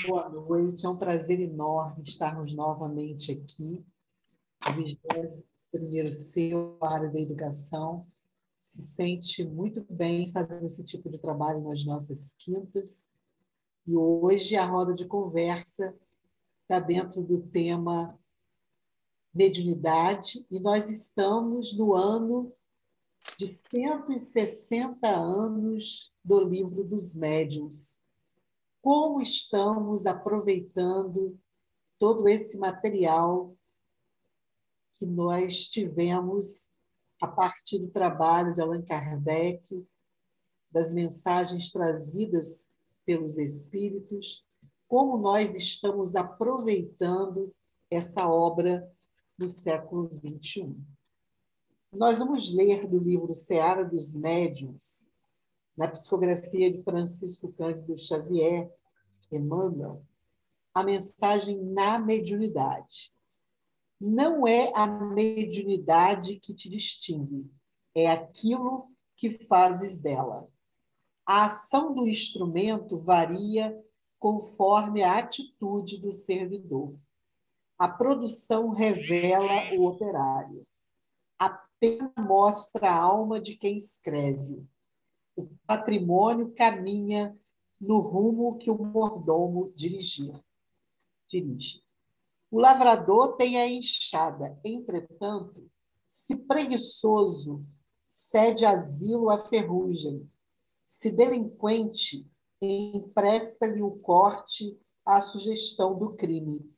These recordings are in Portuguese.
Boa noite, é um prazer enorme estarmos novamente aqui. O 21º seu área da educação se sente muito bem fazendo esse tipo de trabalho nas nossas quintas. E hoje a roda de conversa está dentro do tema mediunidade, e nós estamos no ano de 160 anos do Livro dos Médiuns. Como estamos aproveitando todo esse material que nós tivemos a partir do trabalho de Allan Kardec, das mensagens trazidas pelos espíritos, como nós estamos aproveitando essa obra do século XXI. Nós vamos ler do livro Seara dos Médiuns, na psicografia de Francisco Cândido Xavier, Emmanuel, a mensagem na mediunidade. Não é a mediunidade que te distingue, é aquilo que fazes dela. A ação do instrumento varia conforme a atitude do servidor. A produção revela o operário. A pena mostra a alma de quem escreve. O patrimônio caminha no rumo que o mordomo dirige. O lavrador tem a enxada, entretanto, se preguiçoso, cede asilo à ferrugem. Se delinquente, empresta-lhe o corte à sugestão do crime.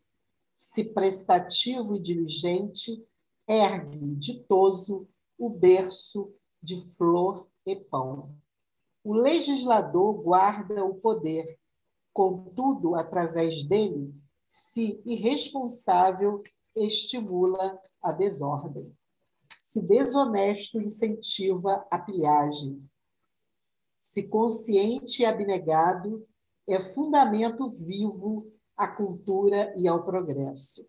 Se prestativo e diligente, ergue ditoso o berço de flor e pão. O legislador guarda o poder, contudo, através dele, se irresponsável, estimula a desordem. Se desonesto, incentiva a pilhagem. Se consciente e abnegado, é fundamento vivo à cultura e ao progresso.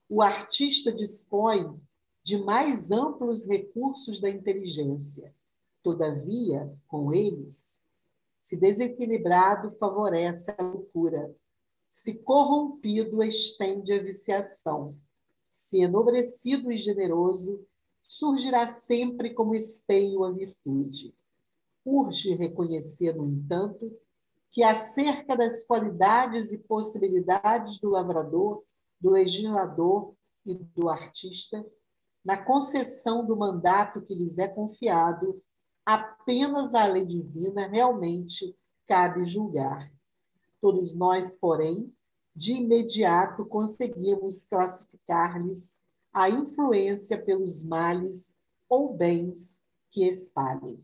O artista dispõe de mais amplos recursos da inteligência. Todavia, com eles, se desequilibrado, favorece a loucura. Se corrompido, estende a viciação. Se enobrecido e generoso, surgirá sempre como esteio a virtude. Urge reconhecer, no entanto, que acerca das qualidades e possibilidades do lavrador, do legislador e do artista, na concessão do mandato que lhes é confiado, apenas a lei divina realmente cabe julgar. Todos nós, porém, de imediato conseguimos classificar-lhes a influência pelos males ou bens que espalhem.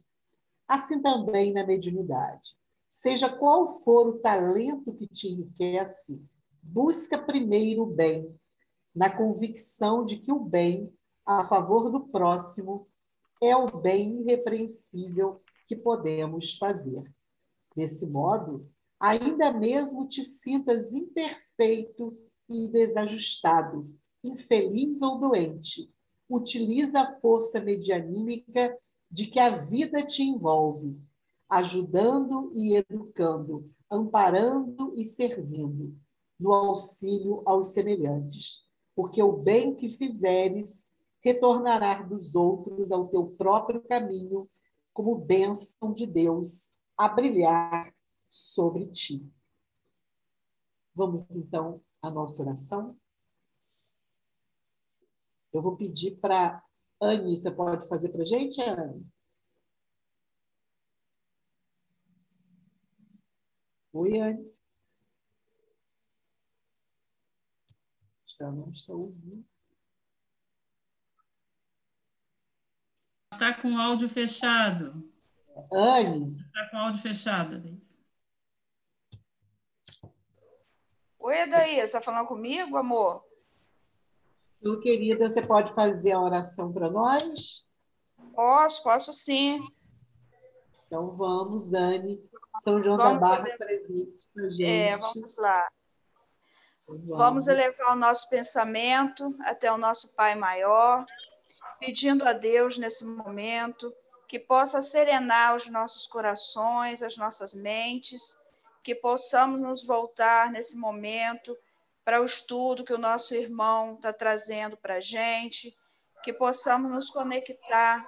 Assim também na mediunidade. Seja qual for o talento que te enriquece, busca primeiro o bem, na convicção de que o bem, a favor do próximo, é o bem irrepreensível que podemos fazer. Desse modo, ainda mesmo te sintas imperfeito e desajustado, infeliz ou doente, utiliza a força medianímica de que a vida te envolve, ajudando e educando, amparando e servindo, no auxílio aos semelhantes, porque o bem que fizeres retornará dos outros ao teu próprio caminho, como bênção de Deus a brilhar sobre ti. Vamos, então, à nossa oração? Eu vou pedir para Anne, você pode fazer para a gente, Anne? Oi, Anne. Acho que ela não está ouvindo. Está com o áudio fechado. Anne? Está com o áudio fechado, Deise. Oi, Adaí, você está falando comigo, amor? Meu querida, você pode fazer a oração para nós? Posso sim. Então vamos, Anne. São João da Barra presente com a gente. Vamos lá. Vamos elevar o nosso pensamento até o nosso Pai Maior, pedindo a Deus nesse momento que possa serenar os nossos corações, as nossas mentes, que possamos nos voltar nesse momento para o estudo que o nosso irmão está trazendo para a gente, que possamos nos conectar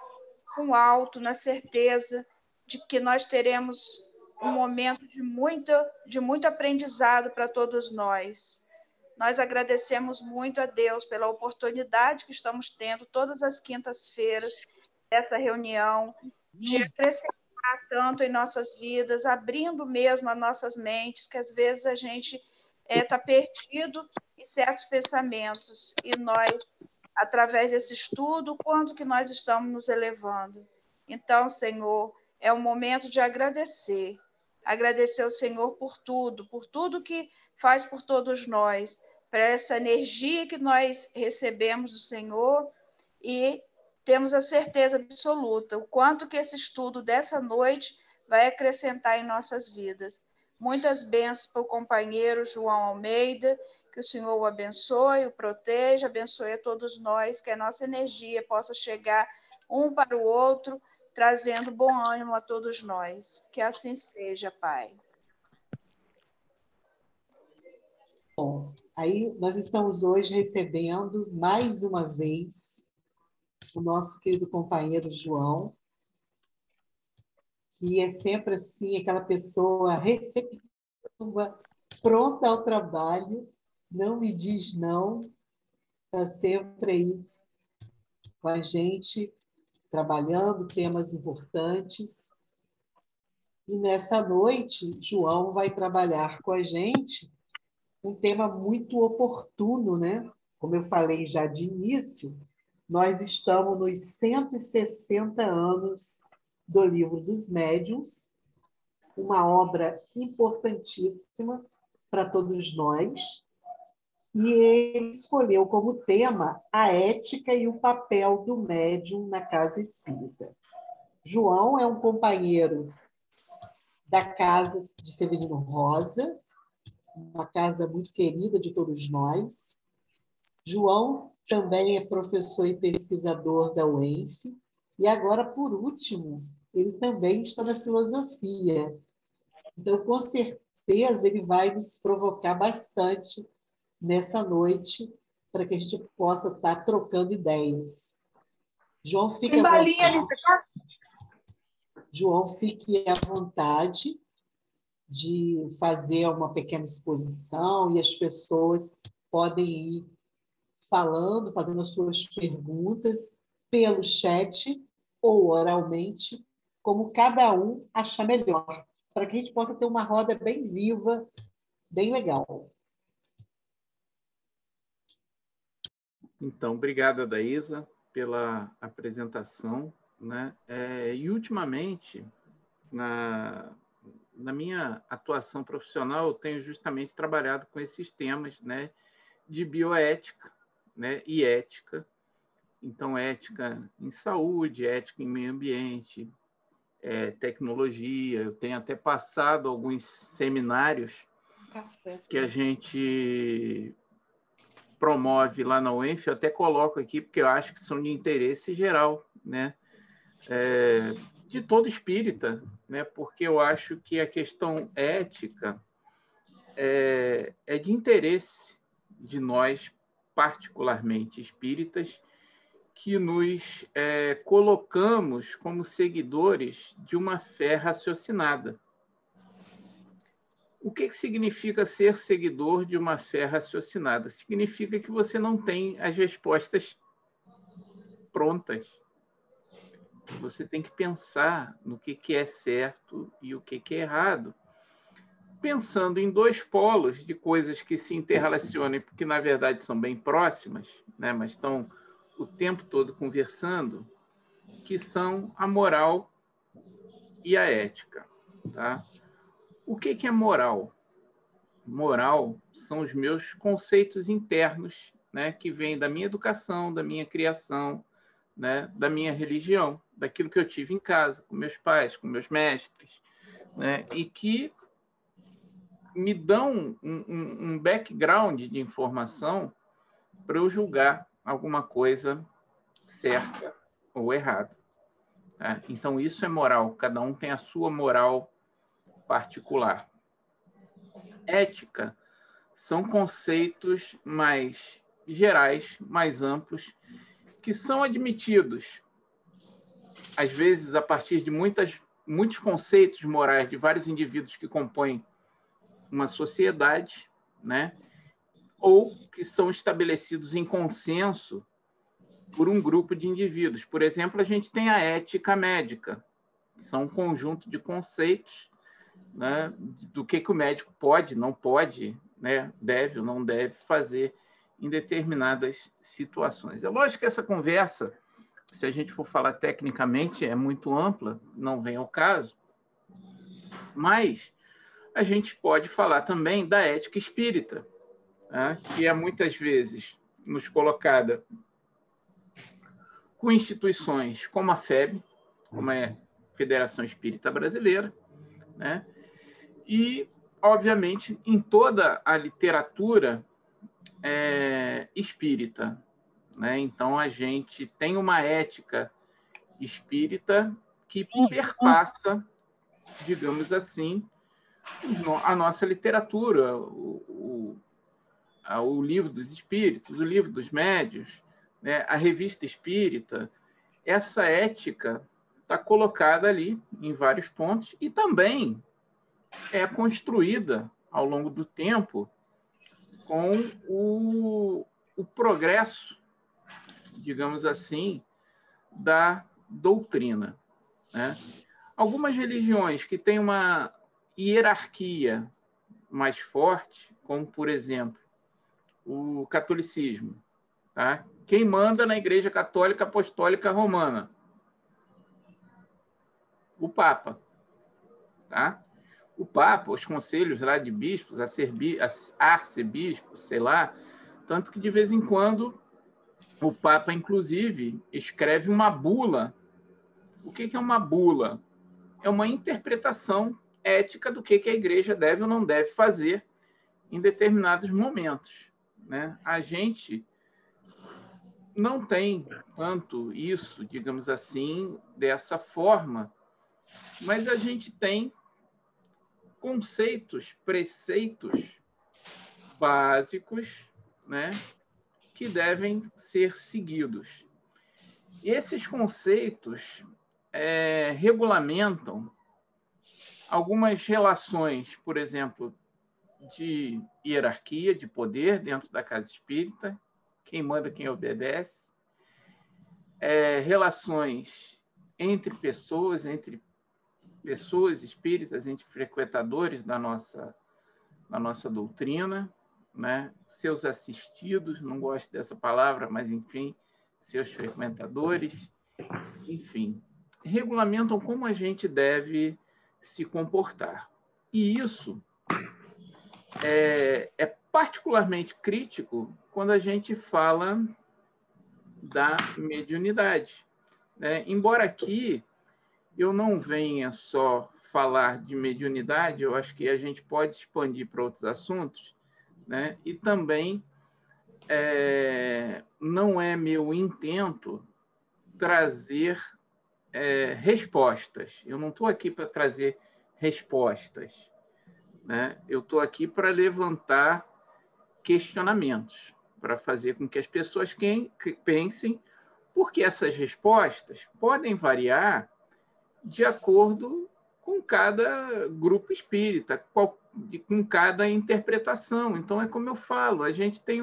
com o alto, na certeza de que nós teremos um momento de muito aprendizado para todos nós. Nós agradecemos muito a Deus pela oportunidade que estamos tendo todas as quintas-feiras dessa reunião, de acrescentar tanto em nossas vidas, abrindo mesmo as nossas mentes, que às vezes a gente está perdido em certos pensamentos, e nós, através desse estudo, quanto que nós estamos nos elevando. Então, Senhor, é o momento de agradecer ao Senhor por tudo que faz por todos nós, para essa energia que nós recebemos do Senhor, e temos a certeza absoluta o quanto que esse estudo dessa noite vai acrescentar em nossas vidas. Muitas bênçãos para o companheiro João Almeida, que o Senhor o abençoe, o proteja, abençoe a todos nós, que a nossa energia possa chegar um para o outro, trazendo bom ânimo a todos nós. Que assim seja, Pai. Bom, aí nós estamos hoje recebendo mais uma vez o nosso querido companheiro João, que é sempre assim, aquela pessoa receptiva, pronta ao trabalho, não me diz não, está sempre aí com a gente, trabalhando temas importantes. E nessa noite, João vai trabalhar com a gente um tema muito oportuno, né? Como eu falei já de início, nós estamos nos 160 anos do Livro dos Médiuns, uma obra importantíssima para todos nós, e ele escolheu como tema a ética e o papel do médium na casa espírita. João é um companheiro da casa de Severino Rosa, uma casa muito querida de todos nós. João também é professor e pesquisador da UENF, e agora, por último, ele também está na filosofia. Então, com certeza, ele vai nos provocar bastante nessa noite, para que a gente possa estar trocando ideias. João, fique à vontade. João, fique à vontade de fazer uma pequena exposição, e as pessoas podem ir falando, fazendo as suas perguntas pelo chat ou oralmente, como cada um achar melhor, para que a gente possa ter uma roda bem viva, bem legal. Então, obrigada, Daísa, pela apresentação, né? E, ultimamente, na minha atuação profissional, eu tenho justamente trabalhado com esses temas, né, de bioética, né, e ética. Então, ética em saúde, ética em meio ambiente, tecnologia. Eu tenho até passado alguns seminários que a gente promove lá na UENF, eu até coloco aqui, porque eu acho que são de interesse geral, né? De todo espírita, né? Porque eu acho que a questão ética é de interesse de nós, particularmente espíritas, que nos colocamos como seguidores de uma fé raciocinada. O que significa ser seguidor de uma fé raciocinada? Significa que você não tem as respostas prontas. Você tem que pensar no que é certo e o que é errado, pensando em dois polos de coisas que se interrelacionam, porque, na verdade, são bem próximas, né? Mas estão o tempo todo conversando, que são a moral e a ética. Tá? O que é moral? Moral são os meus conceitos internos, né, que vêm da minha educação, da minha criação, né, da minha religião, daquilo que eu tive em casa, com meus pais, com meus mestres, né, e que me dão um background de informação para eu julgar alguma coisa certa ou errada. Tá? Então, isso é moral. Cada um tem a sua moral particular. Ética são conceitos mais gerais, mais amplos, que são admitidos, às vezes, a partir de muitos conceitos morais de vários indivíduos que compõem uma sociedade, né? Ou que são estabelecidos em consenso por um grupo de indivíduos. Por exemplo, a gente tem a ética médica, que são um conjunto de conceitos, né, do que o médico pode, não pode, né, deve ou não deve fazer em determinadas situações. É lógico que essa conversa, se a gente for falar tecnicamente, é muito ampla, não vem ao caso, mas a gente pode falar também da ética espírita, né, que é muitas vezes nos colocada com instituições como a FEB, como é a Federação Espírita Brasileira, né, e, obviamente, em toda a literatura espírita, né? Então, a gente tem uma ética espírita que perpassa, digamos assim, a nossa literatura, o Livro dos Espíritos, o Livro dos Médiuns, né? A Revista Espírita. Essa ética está colocada ali em vários pontos e também é construída ao longo do tempo com o progresso, digamos assim, da doutrina, né? Algumas religiões que têm uma hierarquia mais forte, como, por exemplo, o catolicismo, tá? Quem manda na Igreja Católica Apostólica Romana? O Papa, tá? O Papa, os conselhos lá de bispos, arcebispos, sei lá, tanto que de vez em quando o Papa, inclusive, escreve uma bula. O que é uma bula? É uma interpretação ética do que a Igreja deve ou não deve fazer em determinados momentos, né? A gente não tem tanto isso, digamos assim, dessa forma, mas a gente tem conceitos, preceitos básicos, né, que devem ser seguidos. Esses conceitos regulamentam algumas relações, por exemplo, de hierarquia, de poder dentro da casa espírita, quem manda, quem obedece, relações entre pessoas espíritas, entre frequentadores da nossa doutrina, né? Seus assistidos, não gosto dessa palavra, mas, enfim, seus frequentadores, enfim, regulamentam como a gente deve se comportar. E isso é particularmente crítico quando a gente fala da mediunidade, né? Embora aqui eu não venha só falar de mediunidade, eu acho que a gente pode expandir para outros assuntos, né? E também não é meu intento trazer respostas. Eu não estou aqui para trazer respostas, né? Eu estou aqui para levantar questionamentos, para fazer com que as pessoas pensem, porque essas respostas podem variar de acordo com cada grupo espírita, com cada interpretação. Então, é como eu falo, a gente tem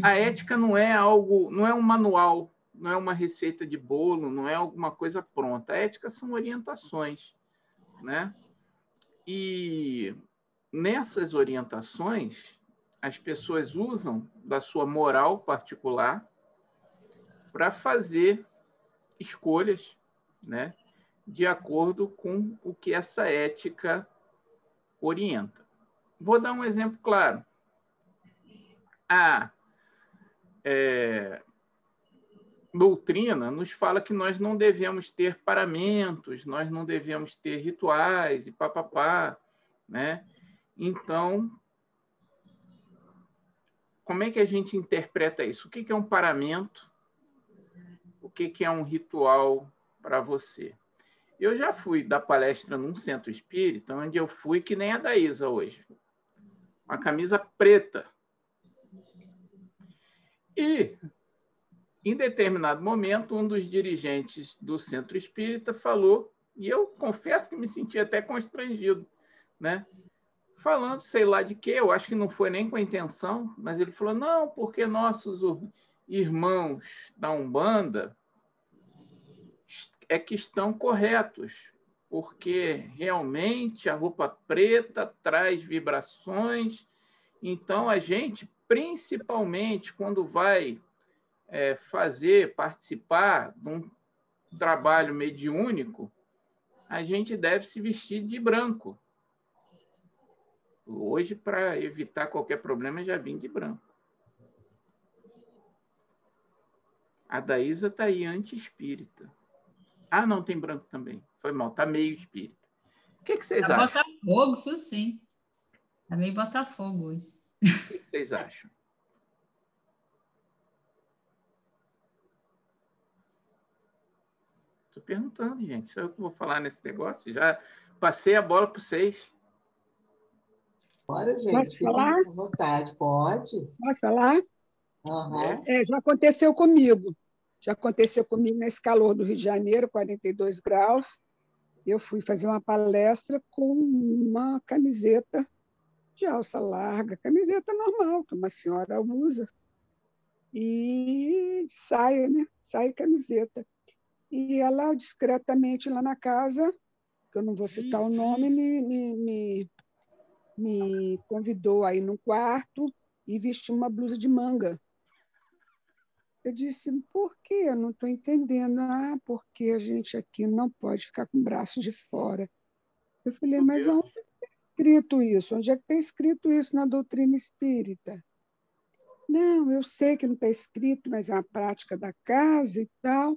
a ética não é algo, não é um manual, não é uma receita de bolo, não é alguma coisa pronta. A ética são orientações, né? E nessas orientações, as pessoas usam da sua moral particular para fazer escolhas, né, de acordo com o que essa ética orienta. Vou dar um exemplo claro. A doutrina nos fala que nós não devemos ter paramentos, nós não devemos ter rituais e papapá, né? Então, como é que a gente interpreta isso? O que é um paramento? O que é um ritual para você? Eu já fui dar palestra num centro espírita, onde eu fui que nem a da Isa hoje. Uma camisa preta. E, em determinado momento, um dos dirigentes do centro espírita falou, e eu confesso que me senti até constrangido, né? Falando, sei lá de quê, eu acho que não foi nem com a intenção, mas ele falou, não, porque nossos irmãos da Umbanda é que estão corretos, porque realmente a roupa preta traz vibrações, então a gente, principalmente quando vai participar de um trabalho mediúnico, a gente deve se vestir de branco. Hoje, para evitar qualquer problema, já vim de branco. A Daísa está aí, anti-espírita. Ah, não, tem branco também. Foi mal, está meio espírita. O que vocês acham? Botafogo, isso sim. Está meio Botafogo hoje. O que vocês acham? Estou perguntando, gente. Sou eu que vou falar nesse negócio. Já passei a bola para vocês. Bora, gente. Posso falar? Fiquem à vontade. Pode? Posso falar? Uhum. Já aconteceu comigo. Já aconteceu comigo nesse calor do Rio de Janeiro, 42 graus. Eu fui fazer uma palestra com uma camiseta de alça larga, camiseta normal, que uma senhora usa, e saia, né? Saia e camiseta. E ela, discretamente, lá na casa, que eu não vou citar o nome, me convidou aí no quarto e vestiu uma blusa de manga. Eu disse, por quê? Eu não estou entendendo. Ah, porque a gente aqui não pode ficar com o braço de fora. Eu falei, mas onde está escrito isso? Onde é que está escrito isso na doutrina espírita? Não, eu sei que não está escrito, mas é uma prática da casa e tal.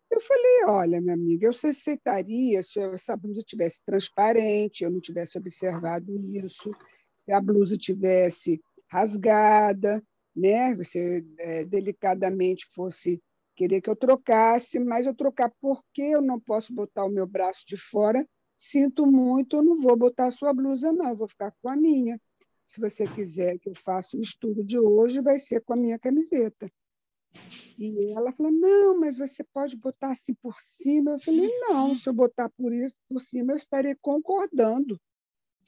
Eu falei, olha, minha amiga, eu aceitaria se essa blusa tivesse transparente, eu não tivesse observado isso, se a blusa tivesse rasgada, né? Você delicadamente fosse querer que eu trocasse, mas eu trocar porque eu não posso botar o meu braço de fora, sinto muito, eu não vou botar a sua blusa, não, eu vou ficar com a minha. Se você quiser que eu faça o estudo de hoje, vai ser com a minha camiseta. E ela falou, não, mas você pode botar assim por cima. Eu falei, não, se eu botar por cima, eu estarei concordando.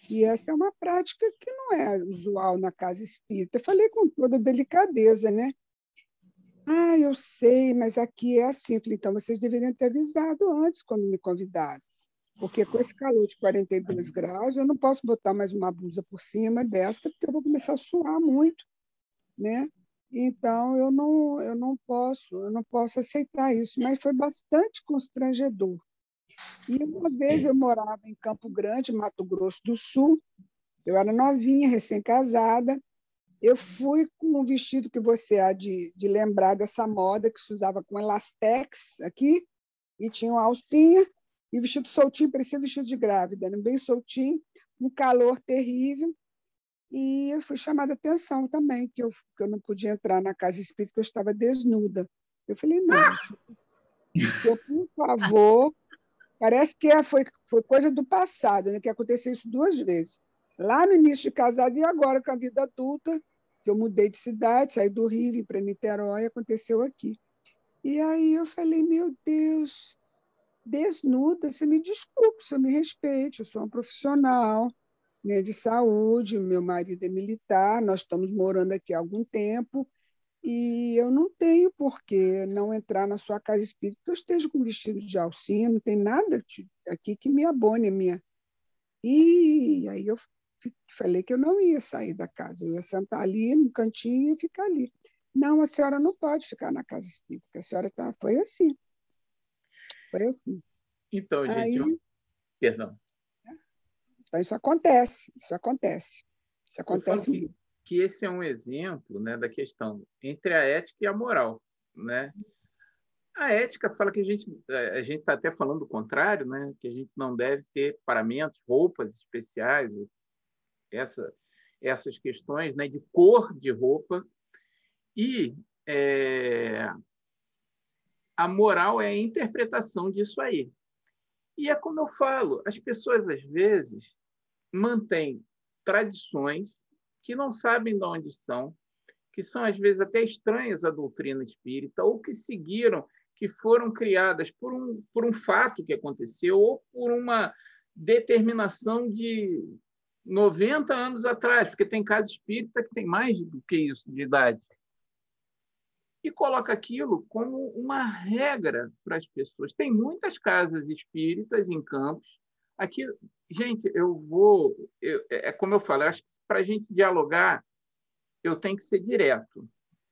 E essa é uma prática que não é usual na casa espírita. Eu falei com toda delicadeza, né? Ah, eu sei, mas aqui é assim. Eu falei, então vocês deveriam ter avisado antes quando me convidaram. Porque com esse calor de 42 graus, eu não posso botar mais uma blusa por cima dessa, porque eu vou começar a suar muito, né? Então, eu não posso aceitar isso, mas foi bastante constrangedor. E uma vez eu morava em Campo Grande, Mato Grosso do Sul, eu era novinha, recém-casada, eu fui com um vestido que você há de lembrar dessa moda, que se usava com elastex aqui, e tinha uma alcinha, e o vestido soltinho, parecia vestido de grávida, né? Bem soltinho, um calor terrível. E eu fui chamada a atenção também, que eu não podia entrar na casa espírita, porque eu estava desnuda. Eu falei, não, por favor, parece que foi coisa do passado, né, que aconteceu isso 2 vezes. Lá no início de casado e agora com a vida adulta, que eu mudei de cidade, saí do Rio, vim para Niterói, aconteceu aqui. E aí eu falei, meu Deus, desnuda, você me desculpe, você me respeite, eu sou uma profissional, né, de saúde, meu marido é militar, nós estamos morando aqui há algum tempo, e eu não tenho por que não entrar na sua casa espírita, porque eu esteja com vestido de alcinha, não tem nada aqui que me abone a minha. E aí eu falei que eu não ia sair da casa, eu ia sentar ali no cantinho e ficar ali. Não, a senhora não pode ficar na casa espírita, porque a senhora tá... Foi assim. Foi assim. Então, gente, perdão. Então, isso acontece. Isso acontece muito. Que esse é um exemplo, né, da questão entre a ética e a moral, né? A ética fala que a gente está até falando do contrário, né? Que a gente não deve ter paramentos, roupas especiais, essas questões, né, de cor de roupa. E a moral é a interpretação disso aí. E é como eu falo, as pessoas, às vezes, mantêm tradições que não sabem de onde são, que são, às vezes, até estranhas à doutrina espírita, ou que seguiram, que foram criadas por um fato que aconteceu, ou por uma determinação de 90 anos atrás, porque tem casa espírita que tem mais do que isso de idade. E coloca aquilo como uma regra para as pessoas. Tem muitas casas espíritas em Campos. Aqui, gente, é como eu falo, eu acho que para a gente dialogar, eu tenho que ser direto,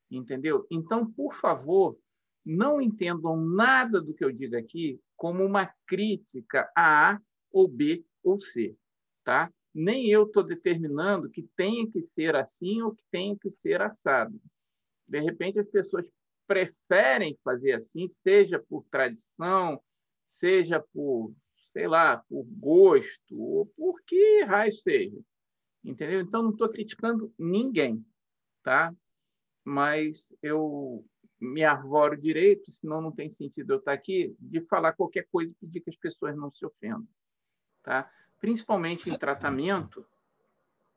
entendeu? Então, por favor, não entendam nada do que eu digo aqui como uma crítica a ou B ou C, tá? Nem eu estou determinando que tenha que ser assim ou que tenha que ser assado. De repente, as pessoas preferem fazer assim, seja por tradição, seja por, sei lá, por gosto, ou por que raio seja. Entendeu? Então, não estou criticando ninguém, tá? Mas eu me arvoro direito, senão não tem sentido eu estar aqui, de falar qualquer coisa e pedir que as pessoas não se ofendam, tá? Principalmente em tratamento,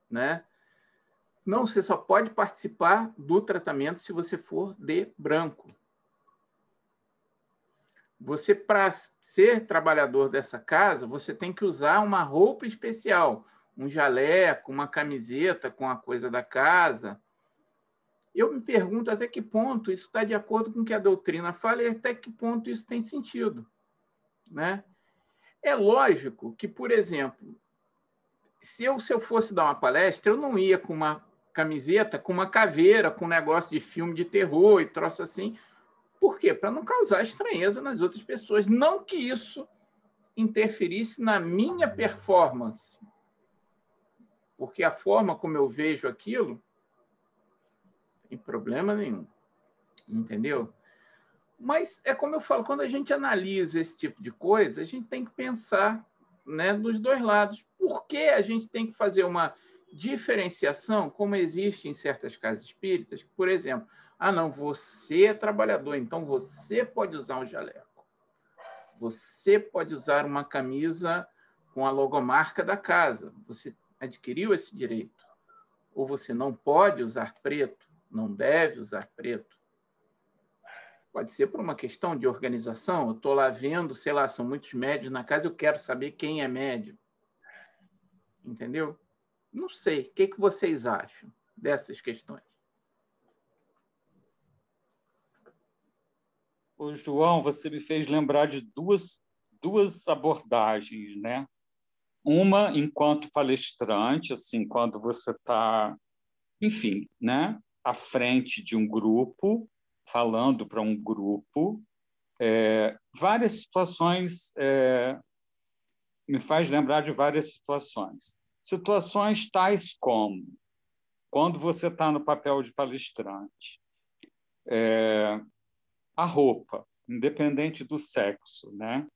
né? Não, você só pode participar do tratamento se você for de branco. Você, para ser trabalhador dessa casa, você tem que usar uma roupa especial, um jaleco, uma camiseta com a coisa da casa. Eu me pergunto até que ponto isso está de acordo com o que a doutrina fala e até que ponto isso tem sentido, né? É lógico que, por exemplo, se eu fosse dar uma palestra, eu não ia com uma camiseta, com uma caveira, com um negócio de filme de terror e troço assim. Por quê? Para não causar estranheza nas outras pessoas. Não que isso interferisse na minha performance. Porque a forma como eu vejo aquilo, não tem problema nenhum. Entendeu? Mas é como eu falo, quando a gente analisa esse tipo de coisa, a gente tem que pensar, né, nos dois lados. Por que a gente tem que fazer uma diferenciação, como existe em certas casas espíritas, por exemplo, não, você é trabalhador, então você pode usar um jaleco. Você pode usar uma camisa com a logomarca da casa. Você adquiriu esse direito. Ou você não pode usar preto, não deve usar preto. Pode ser por uma questão de organização. Eu estou lá vendo, sei lá, são muitos médios na casa, eu quero saber quem é médio. Entendeu? Não sei. O que vocês acham dessas questões? Ô, João, você me fez lembrar de duas abordagens, né? Uma, enquanto palestrante, assim, quando você está, enfim, né, à frente de um grupo, falando para um grupo, várias situações, me faz lembrar de várias situações. Situações tais como, quando você está no papel de palestrante, a roupa, independente do sexo, né?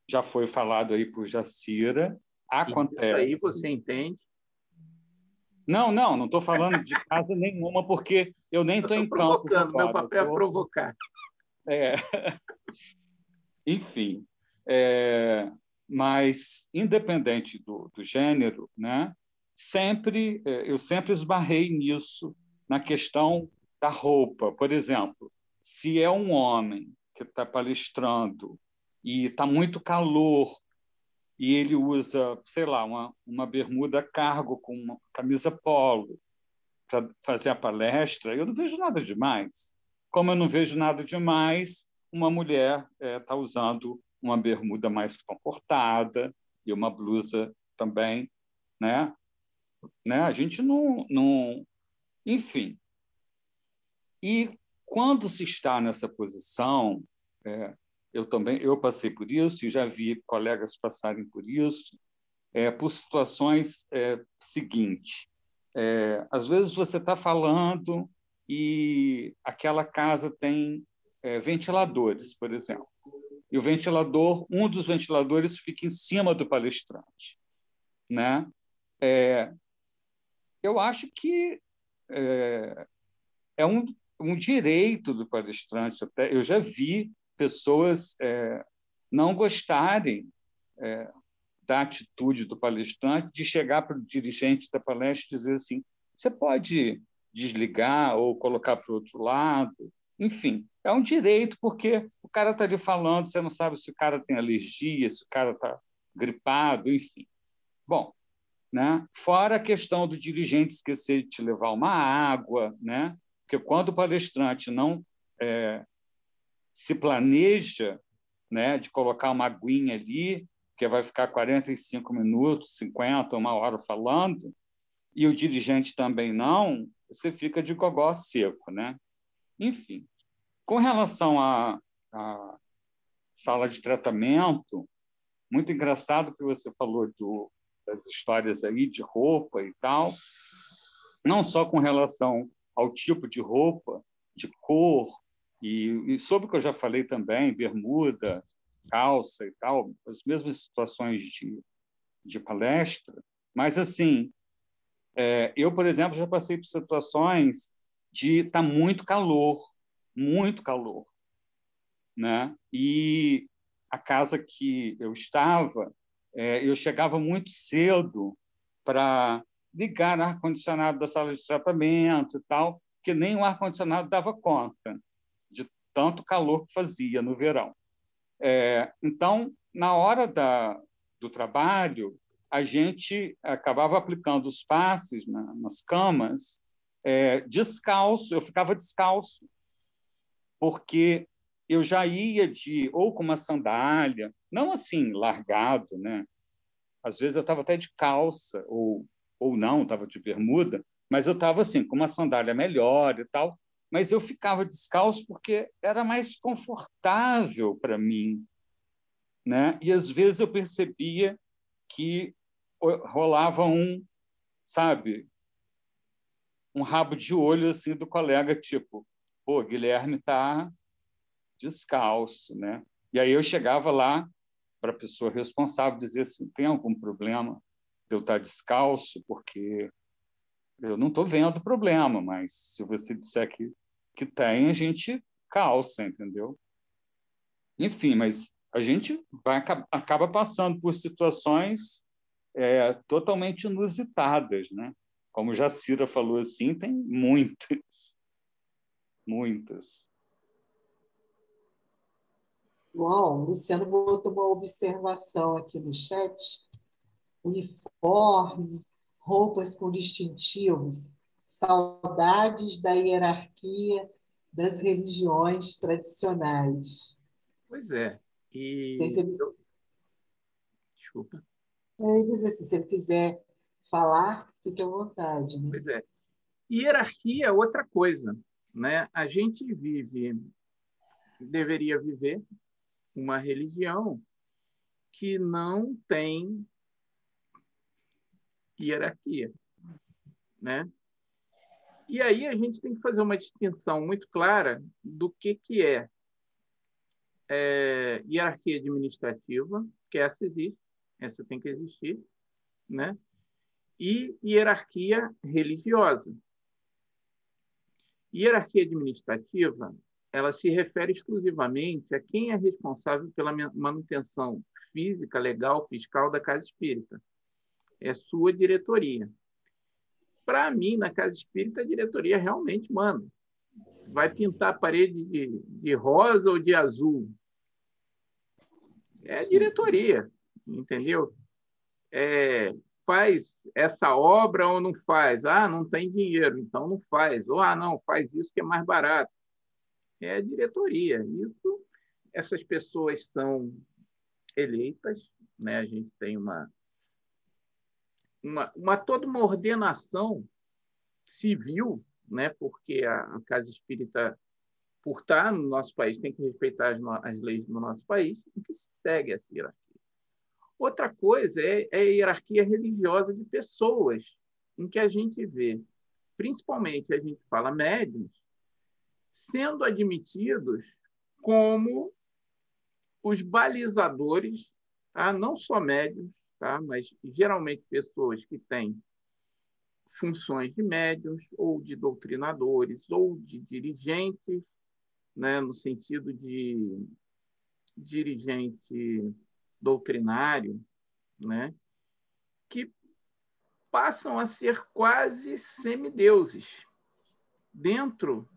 Já foi falado aí por Jacira, acontece. Isso aí você entende? Não estou falando de casa nenhuma, porque eu nem estou em campo. Provocando, meu papel é provocar. Enfim, mas, independente do gênero, né, eu sempre esbarrei nisso, na questão da roupa. Por exemplo, se é um homem que está palestrando e está muito calor e ele usa, sei lá, uma bermuda cargo com uma camisa polo para fazer a palestra, eu não vejo nada demais. Como eu não vejo nada demais, uma mulher está usando uma bermuda mais comportada e uma blusa também, né? A gente não... Enfim. E quando se está nessa posição, eu passei por isso e já vi colegas passarem por isso, por situações seguintes. Às vezes você está falando e aquela casa tem ventiladores, por exemplo. E um dos ventiladores fica em cima do palestrante, né? Eu acho que é um direito do palestrante. Até eu já vi pessoas não gostarem da atitude do palestrante de chegar para o dirigente da palestra e dizer assim, você pode desligar ou colocar para o outro lado? Enfim, é um direito, porque o cara está ali falando, você não sabe se o cara tem alergia, se o cara está gripado, enfim. Bom, né? Fora a questão do dirigente esquecer de te levar uma água, né? Porque quando o palestrante não se planeja, né, de colocar uma aguinha ali, que vai ficar 45 minutos, 50, uma hora falando, e o dirigente também não, você fica de gogó seco, né? Enfim, com relação à sala de tratamento, muito engraçado que você falou das histórias aí de roupa e tal, não só com relação ao tipo de roupa, de cor, e sobre o que eu já falei também, bermuda, calça e tal, as mesmas situações de palestra, mas, assim, eu, por exemplo, já passei por situações de estar muito calor, né? E a casa que eu estava, eu chegava muito cedo para ligar o ar-condicionado da sala de tratamento e tal, que nem o ar-condicionado dava conta de tanto calor que fazia no verão. Então, na hora do trabalho, a gente acabava aplicando os passes nas camas descalço, eu ficava descalço, porque eu já ia ou com uma sandália, não assim, largado, né? Às vezes eu estava até de calça, ou não, estava de bermuda, mas eu estava assim, com uma sandália melhor e tal, mas eu ficava descalço porque era mais confortável para mim, né? E às vezes eu percebia que rolava sabe, um rabo de olho assim do colega, tipo, pô, Guilherme está descalço, né? E aí eu chegava lá para a pessoa responsável dizer assim, tem algum problema de eu estar descalço? Porque eu não estou vendo o problema, mas se você disser que tem, a gente calça, entendeu? Enfim, mas a gente acaba passando por situações totalmente inusitadas, né? Como Jacira falou assim, tem muitas, muitas. Bom, o Luciano botou uma observação aqui no chat. Uniforme, roupas com distintivos, saudades da hierarquia das religiões tradicionais. Pois é. Sem ser... Desculpa. Eu ia dizer, se você quiser falar, fique à vontade. Né? Pois é. Hierarquia é outra coisa, né? A gente deveria viver uma religião que não tem hierarquia, né? E aí a gente tem que fazer uma distinção muito clara do que é hierarquia administrativa, que essa existe, essa tem que existir, né? E hierarquia religiosa. Hierarquia administrativa, ela se refere exclusivamente a quem é responsável pela manutenção física, legal, fiscal da casa espírita. É sua diretoria. Para mim, na casa espírita, a diretoria realmente manda. Vai pintar a parede de rosa ou de azul. É a diretoria, entendeu? Faz essa obra ou não faz? Ah, não tem dinheiro, então não faz. Ou, não, faz isso que é mais barato. É a diretoria. Essas pessoas são eleitas, né? A gente tem toda uma ordenação civil, né? Porque a casa espírita, por estar no nosso país, tem que respeitar as leis do nosso país, em que se segue essa hierarquia. Outra coisa é a hierarquia religiosa de pessoas, em que a gente vê, principalmente a gente fala médiuns, sendo admitidos como os balizadores, tá? Não só médiuns, tá? Mas geralmente pessoas que têm funções de médiuns, ou de doutrinadores, ou de dirigentes, né? No sentido de dirigente doutrinário, né, que passam a ser quase semideuses dentro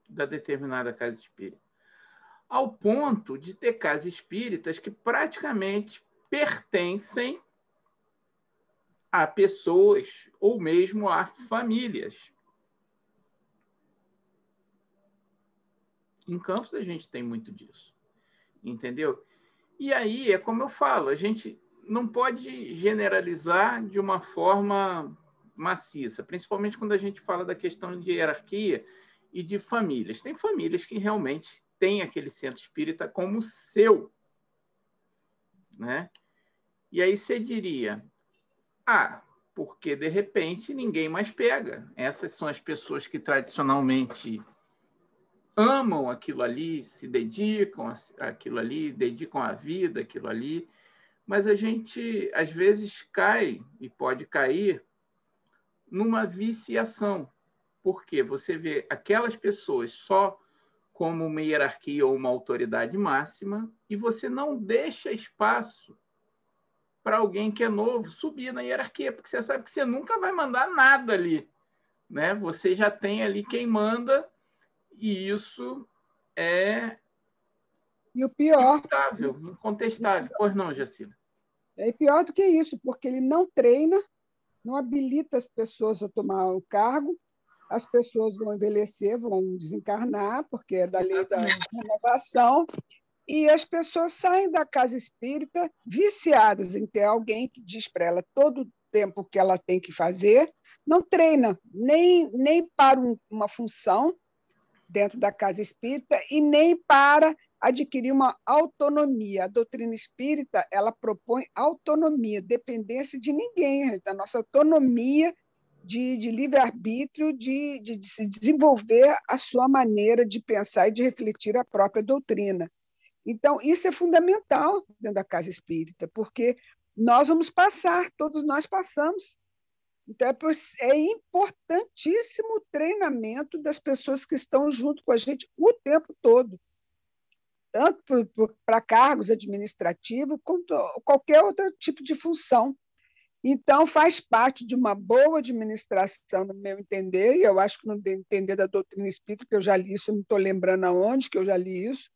da determinada casa espírita, ao ponto de ter casas espíritas que praticamente pertencem a pessoas ou mesmo a famílias. Em Campos a gente tem muito disso, entendeu? E aí é como eu falo, a gente não pode generalizar de uma forma maciça, principalmente quando a gente fala da questão de hierarquia e de famílias. Tem famílias que realmente têm aquele centro espírita como seu, né? E aí você diria, porque de repente ninguém mais pega. Essas são as pessoas que tradicionalmente amam aquilo ali, se dedicam àquilo ali, dedicam a vida àquilo ali, mas a gente, às vezes, cai e pode cair numa viciação, porque você vê aquelas pessoas só como uma hierarquia ou uma autoridade máxima e você não deixa espaço para alguém que é novo subir na hierarquia, porque você sabe que você nunca vai mandar nada ali, né? Você já tem ali quem manda e isso é E o pior, incontestável. Pois não, Jacila? é pior do que isso, porque ele não treina, não habilita as pessoas a tomar o cargo, as pessoas vão envelhecer, vão desencarnar, porque é da lei da renovação, e as pessoas saem da casa espírita viciadas em ter alguém que diz para ela todo o tempo que ela tem que fazer, não treina nem para uma função dentro da casa espírita e nem para adquirir uma autonomia. A doutrina espírita ela propõe autonomia, dependência de ninguém, da nossa autonomia de livre-arbítrio, de se desenvolver a sua maneira de pensar e de refletir a própria doutrina. Então, isso é fundamental dentro da casa espírita, porque nós vamos passar, todos nós passamos. Então, é importantíssimo o treinamento das pessoas que estão junto com a gente o tempo todo, tanto para cargos administrativos, quanto qualquer outro tipo de função. Então, faz parte de uma boa administração, no meu entender, e eu acho que no entender da doutrina espírita, que eu já li isso, eu não estou lembrando aonde que eu já li isso,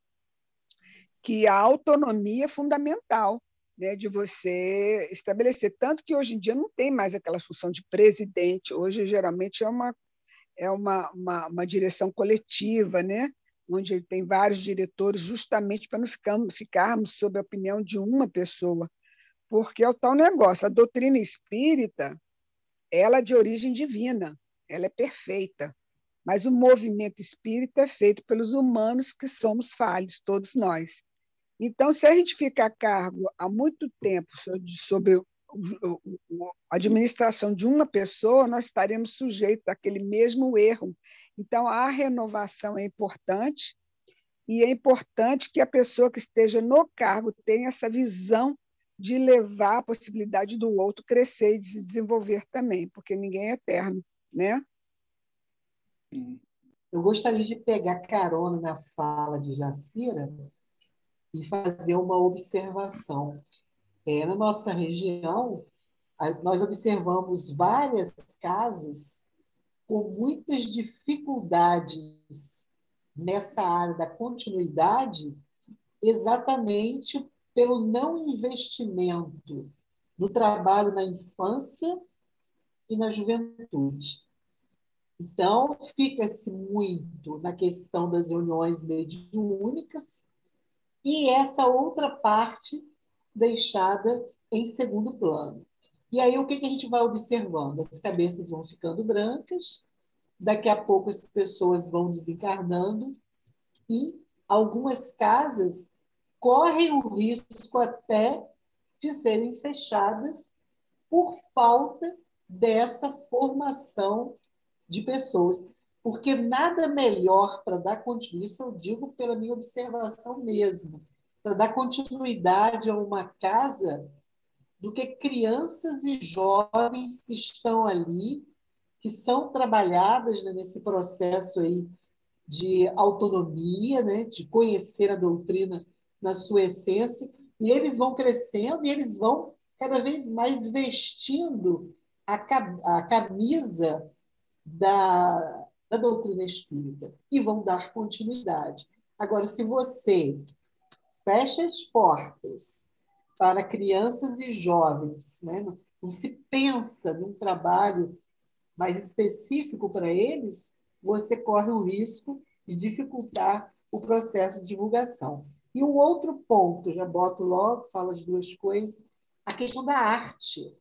que a autonomia é fundamental, né, de você estabelecer. Tanto que hoje em dia não tem mais aquela função de presidente, hoje geralmente é uma direção coletiva, né, onde tem vários diretores, justamente para não ficarmos sob a opinião de uma pessoa, porque é o tal negócio. A doutrina espírita ela é de origem divina, ela é perfeita, mas o movimento espírita é feito pelos humanos que somos falhos, todos nós. Então, se a gente fica a cargo há muito tempo sobre a administração de uma pessoa, nós estaremos sujeitos àquele mesmo erro. Então, a renovação é importante, e é importante que a pessoa que esteja no cargo tenha essa visão de levar a possibilidade do outro crescer e se desenvolver também, porque ninguém é eterno, né? Eu gostaria de pegar carona na fala de Jacira e fazer uma observação. Na nossa região, nós observamos várias casas com muitas dificuldades nessa área da continuidade, exatamente pelo não investimento no trabalho na infância e na juventude. Então, fica-se muito na questão das reuniões mediúnicas e essa outra parte deixada em segundo plano. E aí, o que a gente vai observando? As cabeças vão ficando brancas, daqui a pouco as pessoas vão desencarnando e algumas casas correm o risco até de serem fechadas por falta dessa formação de pessoas. Porque nada melhor para dar continuidade, isso eu digo pela minha observação mesmo, para dar continuidade a uma casa do que crianças e jovens que estão ali, que são trabalhadas, né, nesse processo aí de autonomia, né, de conhecer a doutrina na sua essência, e eles vão crescendo e eles vão cada vez mais vestindo a camisa da doutrina espírita e vão dar continuidade. Agora, se você fecha as portas para crianças e jovens, né? Não se pensa num trabalho mais específico para eles, você corre o risco de dificultar o processo de divulgação. E um outro ponto, já boto logo, falo as duas coisas, a questão da arte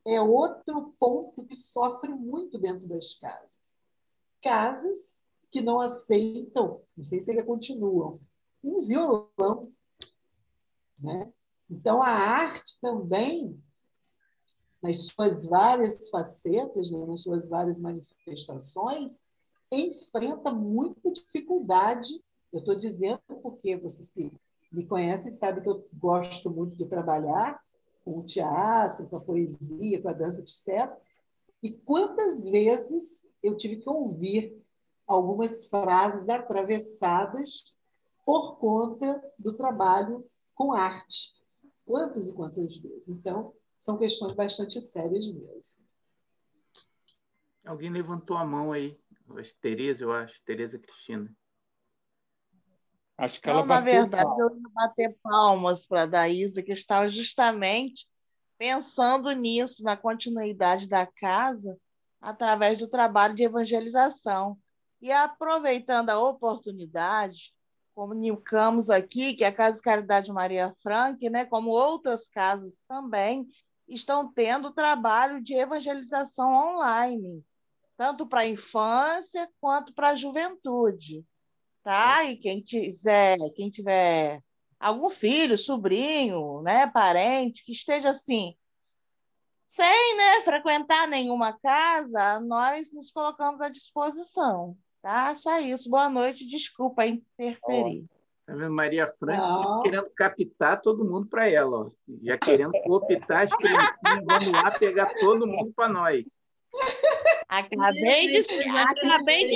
é outro ponto que sofre muito dentro das casas. Casas que não aceitam, não sei se ainda continuam, um violão, né? Então, a arte também, nas suas várias facetas, né, nas suas várias manifestações, enfrenta muita dificuldade. Eu estou dizendo porque vocês que me conhecem sabem que eu gosto muito de trabalhar com o teatro, com a poesia, com a dança, etc. E quantas vezes eu tive que ouvir algumas frases atravessadas por conta do trabalho com arte. Quantas e quantas vezes? Então, são questões bastante sérias mesmo. Alguém levantou a mão aí. Tereza, eu acho. Tereza Cristina. Acho que Não, ela na bateu verdade, palma. eu ia bater palmas para a Daísa, que estava justamente pensando nisso, na continuidade da casa, através do trabalho de evangelização. E aproveitando a oportunidade, comunicamos aqui que a Casa de Caridade Maria Frank, né, como outras casas também, estão tendo trabalho de evangelização online, tanto para a infância quanto para a juventude. Tá? E quem tiver algum filho, sobrinho, né, parente, que esteja assim, sem, né, frequentar nenhuma casa, nós nos colocamos à disposição. Tá? Só isso. Boa noite, desculpa interferir. Tá vendo? Maria Frank sempre Não. querendo captar todo mundo para ela, ó. Já querendo cooptar as criancinhas. Vamos lá pegar todo mundo para nós. Acabei de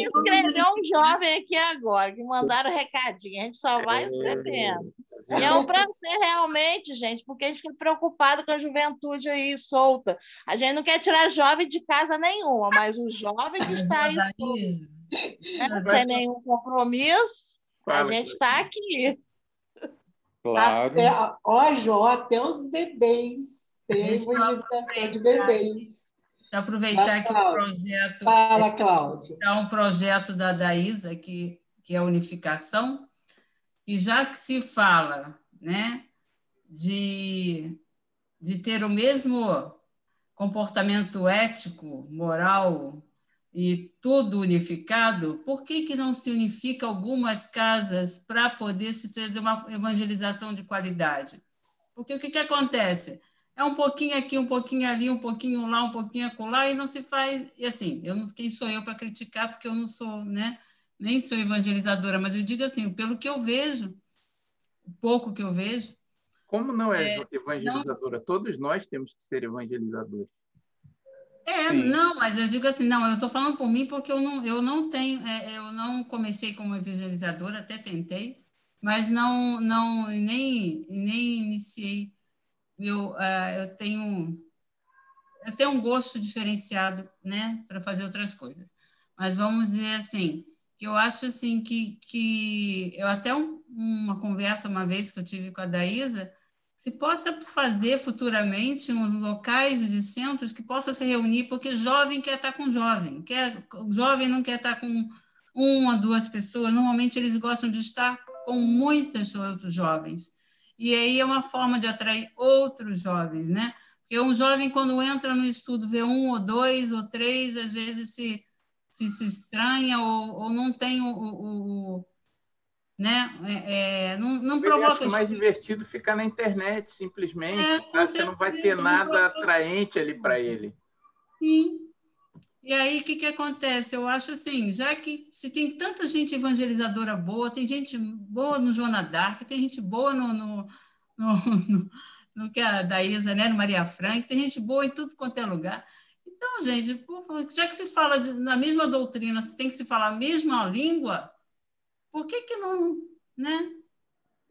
inscrever um jovem aqui agora, que mandaram recadinho. A gente só vai escrevendo. E é um prazer realmente, gente, porque a gente fica preocupado com a juventude aí solta. A gente não quer tirar jovem de casa nenhuma, mas o jovem que está aí solto, né, sem nenhum compromisso, a gente está aqui. Claro. Até os bebês têm evangelização de bebês. Aproveitar que o projeto Fala, Cláudia. É um projeto da Daísa, que é a unificação, e já que se fala, né, de ter o mesmo comportamento ético, moral e tudo unificado, por que não se unifica algumas casas para poder se fazer uma evangelização de qualidade? Porque o que acontece? É um pouquinho aqui, um pouquinho ali, um pouquinho lá, um pouquinho acolá, e não se faz... E assim, quem sou eu para criticar, porque eu não sou, né, nem sou evangelizadora, mas eu digo assim, pelo que eu vejo, o pouco que eu vejo... Como não é evangelizadora? Não... Todos nós temos que ser evangelizadores. Não, mas eu digo assim, não, eu estou falando por mim porque eu não tenho... eu não comecei como evangelizadora, até tentei, mas nem iniciei. Eu tenho um gosto diferenciado, né, para fazer outras coisas. Mas vamos dizer assim, que eu acho assim que eu até uma conversa uma vez que eu tive com a Daísa, se possa fazer futuramente uns locais de centros que possa se reunir, porque jovem quer estar com jovem, jovem não quer estar com uma, duas pessoas, normalmente eles gostam de estar com muitos outros jovens. E aí é uma forma de atrair outros jovens, né? Porque um jovem, quando entra no estudo, vê um ou dois ou três, às vezes se estranha ou não tem né? Não provoca... Eu acho mais divertido ficar na internet, simplesmente. Você não vai ter nada atraente ali para ele. Sim. E aí, o que acontece? Eu acho assim, já que se tem tanta gente evangelizadora boa, tem gente boa no Joana d'Arc, tem gente boa no que é a Daísa, né? No Maria Frank, tem gente boa em tudo quanto é lugar. Então, gente, já que se fala na mesma doutrina, se tem que se falar a mesma língua, por que não, né?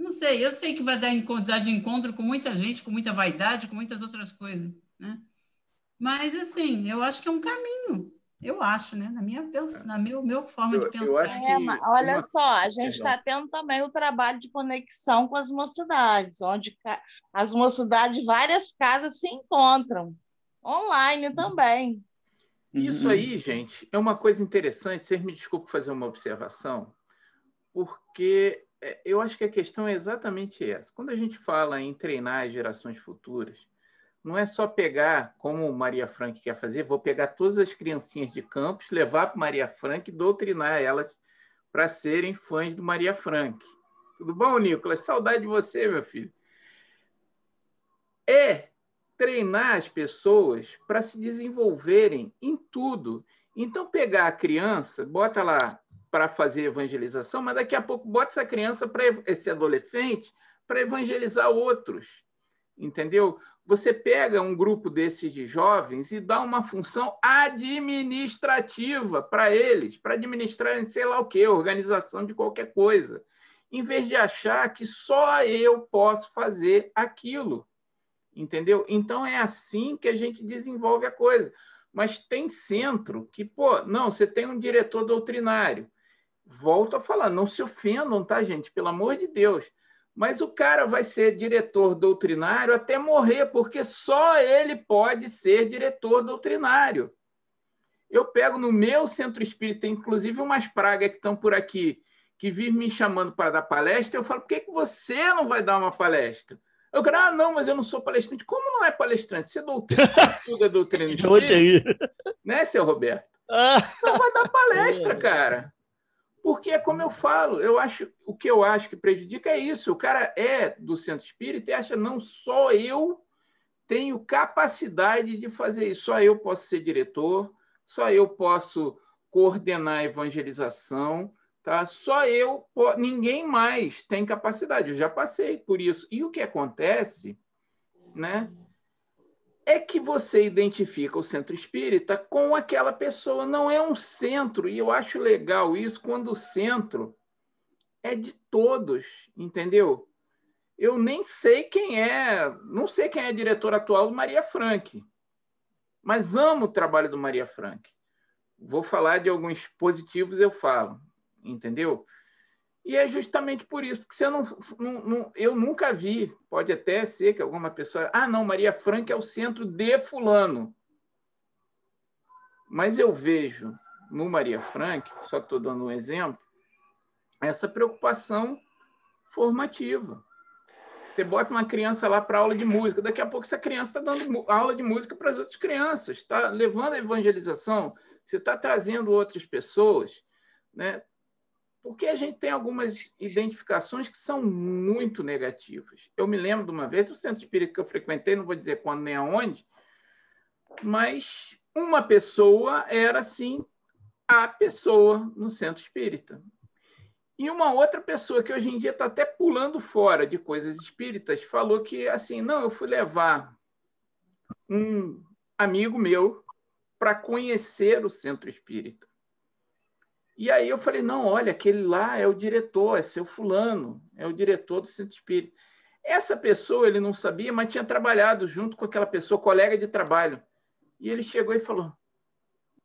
Não sei, eu sei que vai dar de encontro com muita gente, com muita vaidade, com muitas outras coisas, né? Mas, assim, eu acho que é um caminho. Eu acho, né? Na minha forma de Eu acho pensar. Mas que olha só, a gente Perdão. está tendo também o trabalho de conexão com as mocidades, onde as mocidades, várias casas se encontram, online também. Isso aí, gente, é uma coisa interessante. Vocês me desculpem fazer uma observação, porque eu acho que a questão é exatamente essa. Quando a gente fala em treinar as gerações futuras, não é só pegar, como Maria Frank quer fazer, vou pegar todas as criancinhas de Campos, levar para Maria Frank e doutrinar elas para serem fãs do Maria Frank. Tudo bom, Nicolas? Saudade de você, meu filho. É treinar as pessoas para se desenvolverem em tudo. Então, pegar a criança, bota lá para fazer evangelização, mas daqui a pouco bota essa criança, esse adolescente, para evangelizar outros. Entendeu? Você pega um grupo desses de jovens e dá uma função administrativa para eles, para administrar sei lá o quê, organização de qualquer coisa, em vez de achar que só eu posso fazer aquilo. Entendeu? Então, é assim que a gente desenvolve a coisa. Mas tem centro que, pô, não, você tem um diretor doutrinário. Volto a falar, não se ofendam, tá, gente? Pelo amor de Deus. Mas o cara vai ser diretor doutrinário até morrer, porque só ele pode ser diretor doutrinário. Eu pego no meu centro espírita, inclusive umas pragas que estão por aqui, que vivem me chamando para dar palestra, eu falo, por que você não vai dar uma palestra? Eu falo, não, mas eu não sou palestrante. Como não é palestrante? Você estuda doutrina espírita, né, seu Roberto? Não vai dar palestra, cara. Porque é como eu falo, o que eu acho que prejudica é isso. O cara é do centro espírita e acha, não, só eu tenho capacidade de fazer isso. Só eu posso ser diretor, só eu posso coordenar a evangelização, tá? Só eu, ninguém mais tem capacidade. Eu já passei por isso. E o que acontece, né, é que você identifica o centro espírita com aquela pessoa. Não é um centro, e eu acho legal isso, quando o centro é de todos, entendeu? Eu nem sei não sei quem é a diretora atual do Maria Frank, mas amo o trabalho do Maria Frank. Vou falar de alguns positivos, eu falo, entendeu? E é justamente por isso, porque eu nunca vi, pode até ser que alguma pessoa... não, Maria Frank é o centro de fulano. Mas eu vejo no Maria Frank, só estou dando um exemplo, essa preocupação formativa. Você bota uma criança lá para aula de música, daqui a pouco essa criança está dando aula de música para as outras crianças, está levando a evangelização, você está trazendo outras pessoas, né? Porque a gente tem algumas identificações que são muito negativas. Eu me lembro de uma vez, do centro espírita que eu frequentei, não vou dizer quando nem aonde, mas uma pessoa era, assim, a pessoa no centro espírita. E uma outra pessoa que hoje em dia está até pulando fora de coisas espíritas, falou que, assim, não, eu fui levar um amigo meu para conhecer o centro espírita. E aí eu falei, não, olha, aquele lá é o diretor, é seu fulano, é o diretor do centro espírita. Essa pessoa, ele não sabia, mas tinha trabalhado junto com aquela pessoa, colega de trabalho. E ele chegou e falou,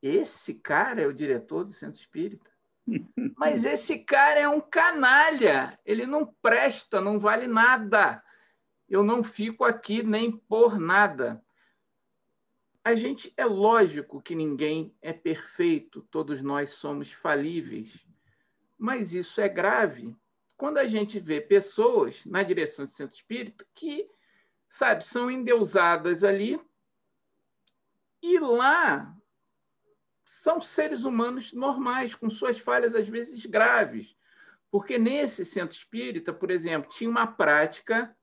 esse cara é o diretor do centro espírita? Mas esse cara é um canalha, ele não presta, não vale nada. Eu não fico aqui nem por nada. É lógico que ninguém é perfeito, todos nós somos falíveis, mas isso é grave quando a gente vê pessoas na direção do centro espírita que, sabe, são endeusadas ali e lá são seres humanos normais, com suas falhas às vezes graves, porque nesse centro espírita, por exemplo, tinha uma prática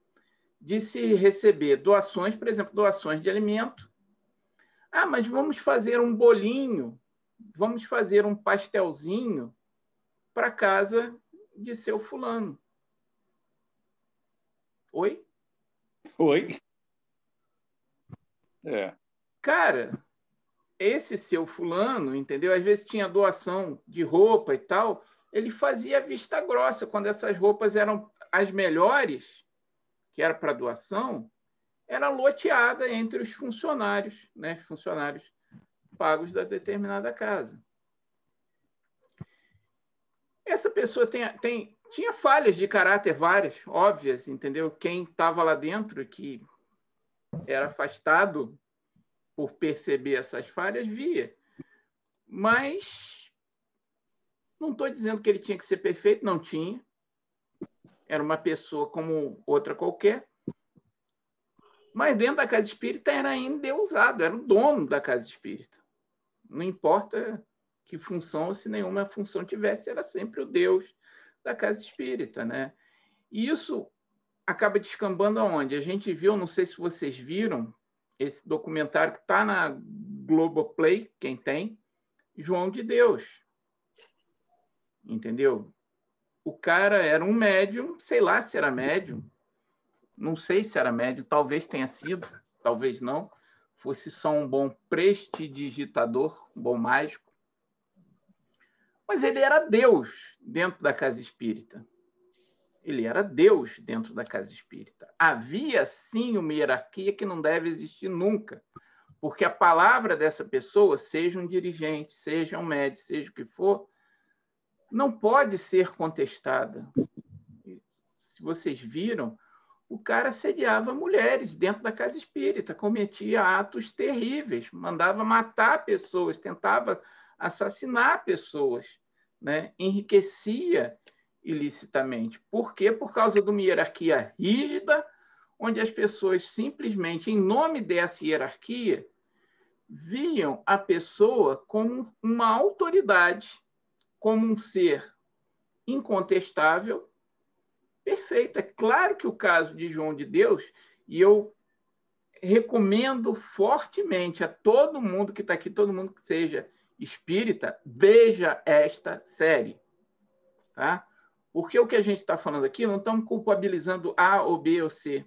de se receber doações, por exemplo, doações de alimento. Mas vamos fazer um bolinho, vamos fazer um pastelzinho para casa de seu fulano. Oi? Oi? Cara, esse seu fulano, entendeu? Às vezes tinha doação de roupa e tal, ele fazia vista grossa quando essas roupas eram as melhores, que era para doação, era loteada entre os funcionários, né? Funcionários pagos da determinada casa. Essa pessoa tinha falhas de caráter várias, óbvias, entendeu? Quem estava lá dentro, que era afastado por perceber essas falhas, via. Mas não estou dizendo que ele tinha que ser perfeito, não tinha. Era uma pessoa como outra qualquer. Mas dentro da casa espírita era endeusado, era o dono da casa espírita. Não importa que função, se nenhuma função tivesse, era sempre o Deus da casa espírita, né? E isso acaba descambando aonde? A gente viu, não sei se vocês viram, esse documentário que está na Globoplay, quem tem, João de Deus. Entendeu? O cara era um médium, sei lá se era médium, não sei se era médium, talvez tenha sido, talvez não, fosse só um bom prestidigitador, um bom mágico. Mas ele era Deus dentro da casa espírita. Ele era Deus dentro da casa espírita. Havia, sim, uma hierarquia que não deve existir nunca, porque a palavra dessa pessoa, seja um dirigente, seja um médico, seja o que for, não pode ser contestada. Se vocês viram, o cara assediava mulheres dentro da casa espírita, cometia atos terríveis, mandava matar pessoas, tentava assassinar pessoas, né? Enriquecia ilicitamente. Por quê? Por causa de uma hierarquia rígida, onde as pessoas simplesmente, em nome dessa hierarquia, viam a pessoa como uma autoridade, como um ser incontestável, perfeito. É claro que o caso de João de Deus, e eu recomendo fortemente a todo mundo que está aqui, todo mundo que seja espírita, veja esta série. Tá? Porque o que a gente está falando aqui, não estamos culpabilizando A ou B ou C.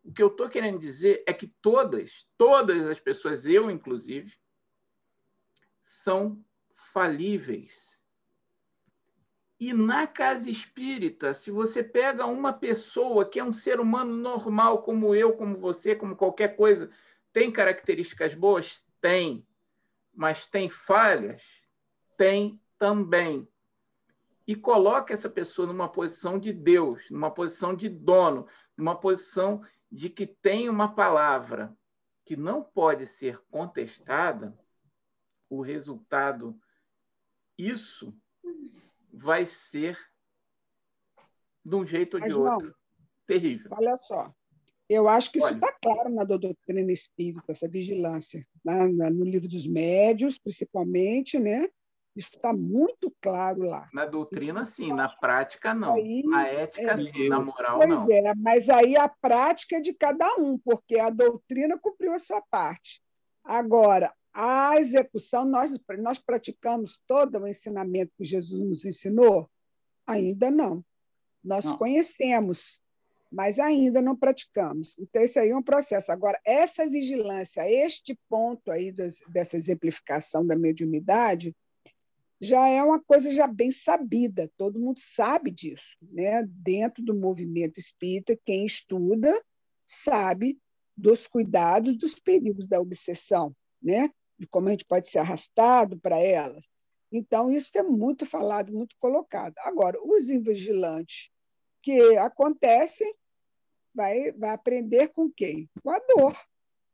O que eu estou querendo dizer é que todas as pessoas, eu inclusive, são falíveis. E na casa espírita, se você pega uma pessoa que é um ser humano normal, como eu, como você, como qualquer coisa, tem características boas? Tem. Mas tem falhas? Tem também. E coloca essa pessoa numa posição de Deus, numa posição de dono, numa posição de que tem uma palavra que não pode ser contestada, o resultado, isso vai ser, de um jeito ou de outro, terrível. Olha só, eu acho que isso está claro na doutrina espírita, essa vigilância, no livro dos médiuns, principalmente, né? Isso está muito claro lá. Na doutrina, sim. Na prática, não. Na ética, sim. Na moral, não. Pois é, mas aí a prática é de cada um, porque a doutrina cumpriu a sua parte. Agora, a execução, nós praticamos todo o ensinamento que Jesus nos ensinou? Ainda não. Nós conhecemos, mas ainda não praticamos. Então, esse aí é um processo. Agora, essa vigilância, este ponto aí dessa exemplificação da mediunidade, já é uma coisa já bem sabida, todo mundo sabe disso, né? Dentro do movimento espírita, quem estuda sabe dos cuidados, dos perigos da obsessão, né? De como a gente pode ser arrastado para elas. Então, isso é muito falado, muito colocado. Agora, os invigilantes que acontecem, vai aprender com quem? Com a dor.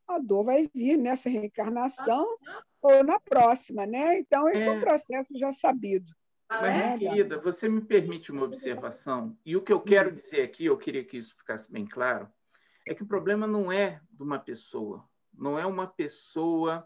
A dor vai vir nessa reencarnação ou na próxima, né? Então, esse é um processo já sabido. Mas, querida, você me permite uma observação? E o que eu quero dizer aqui, eu queria que isso ficasse bem claro, é que o problema não é de uma pessoa, não é uma pessoa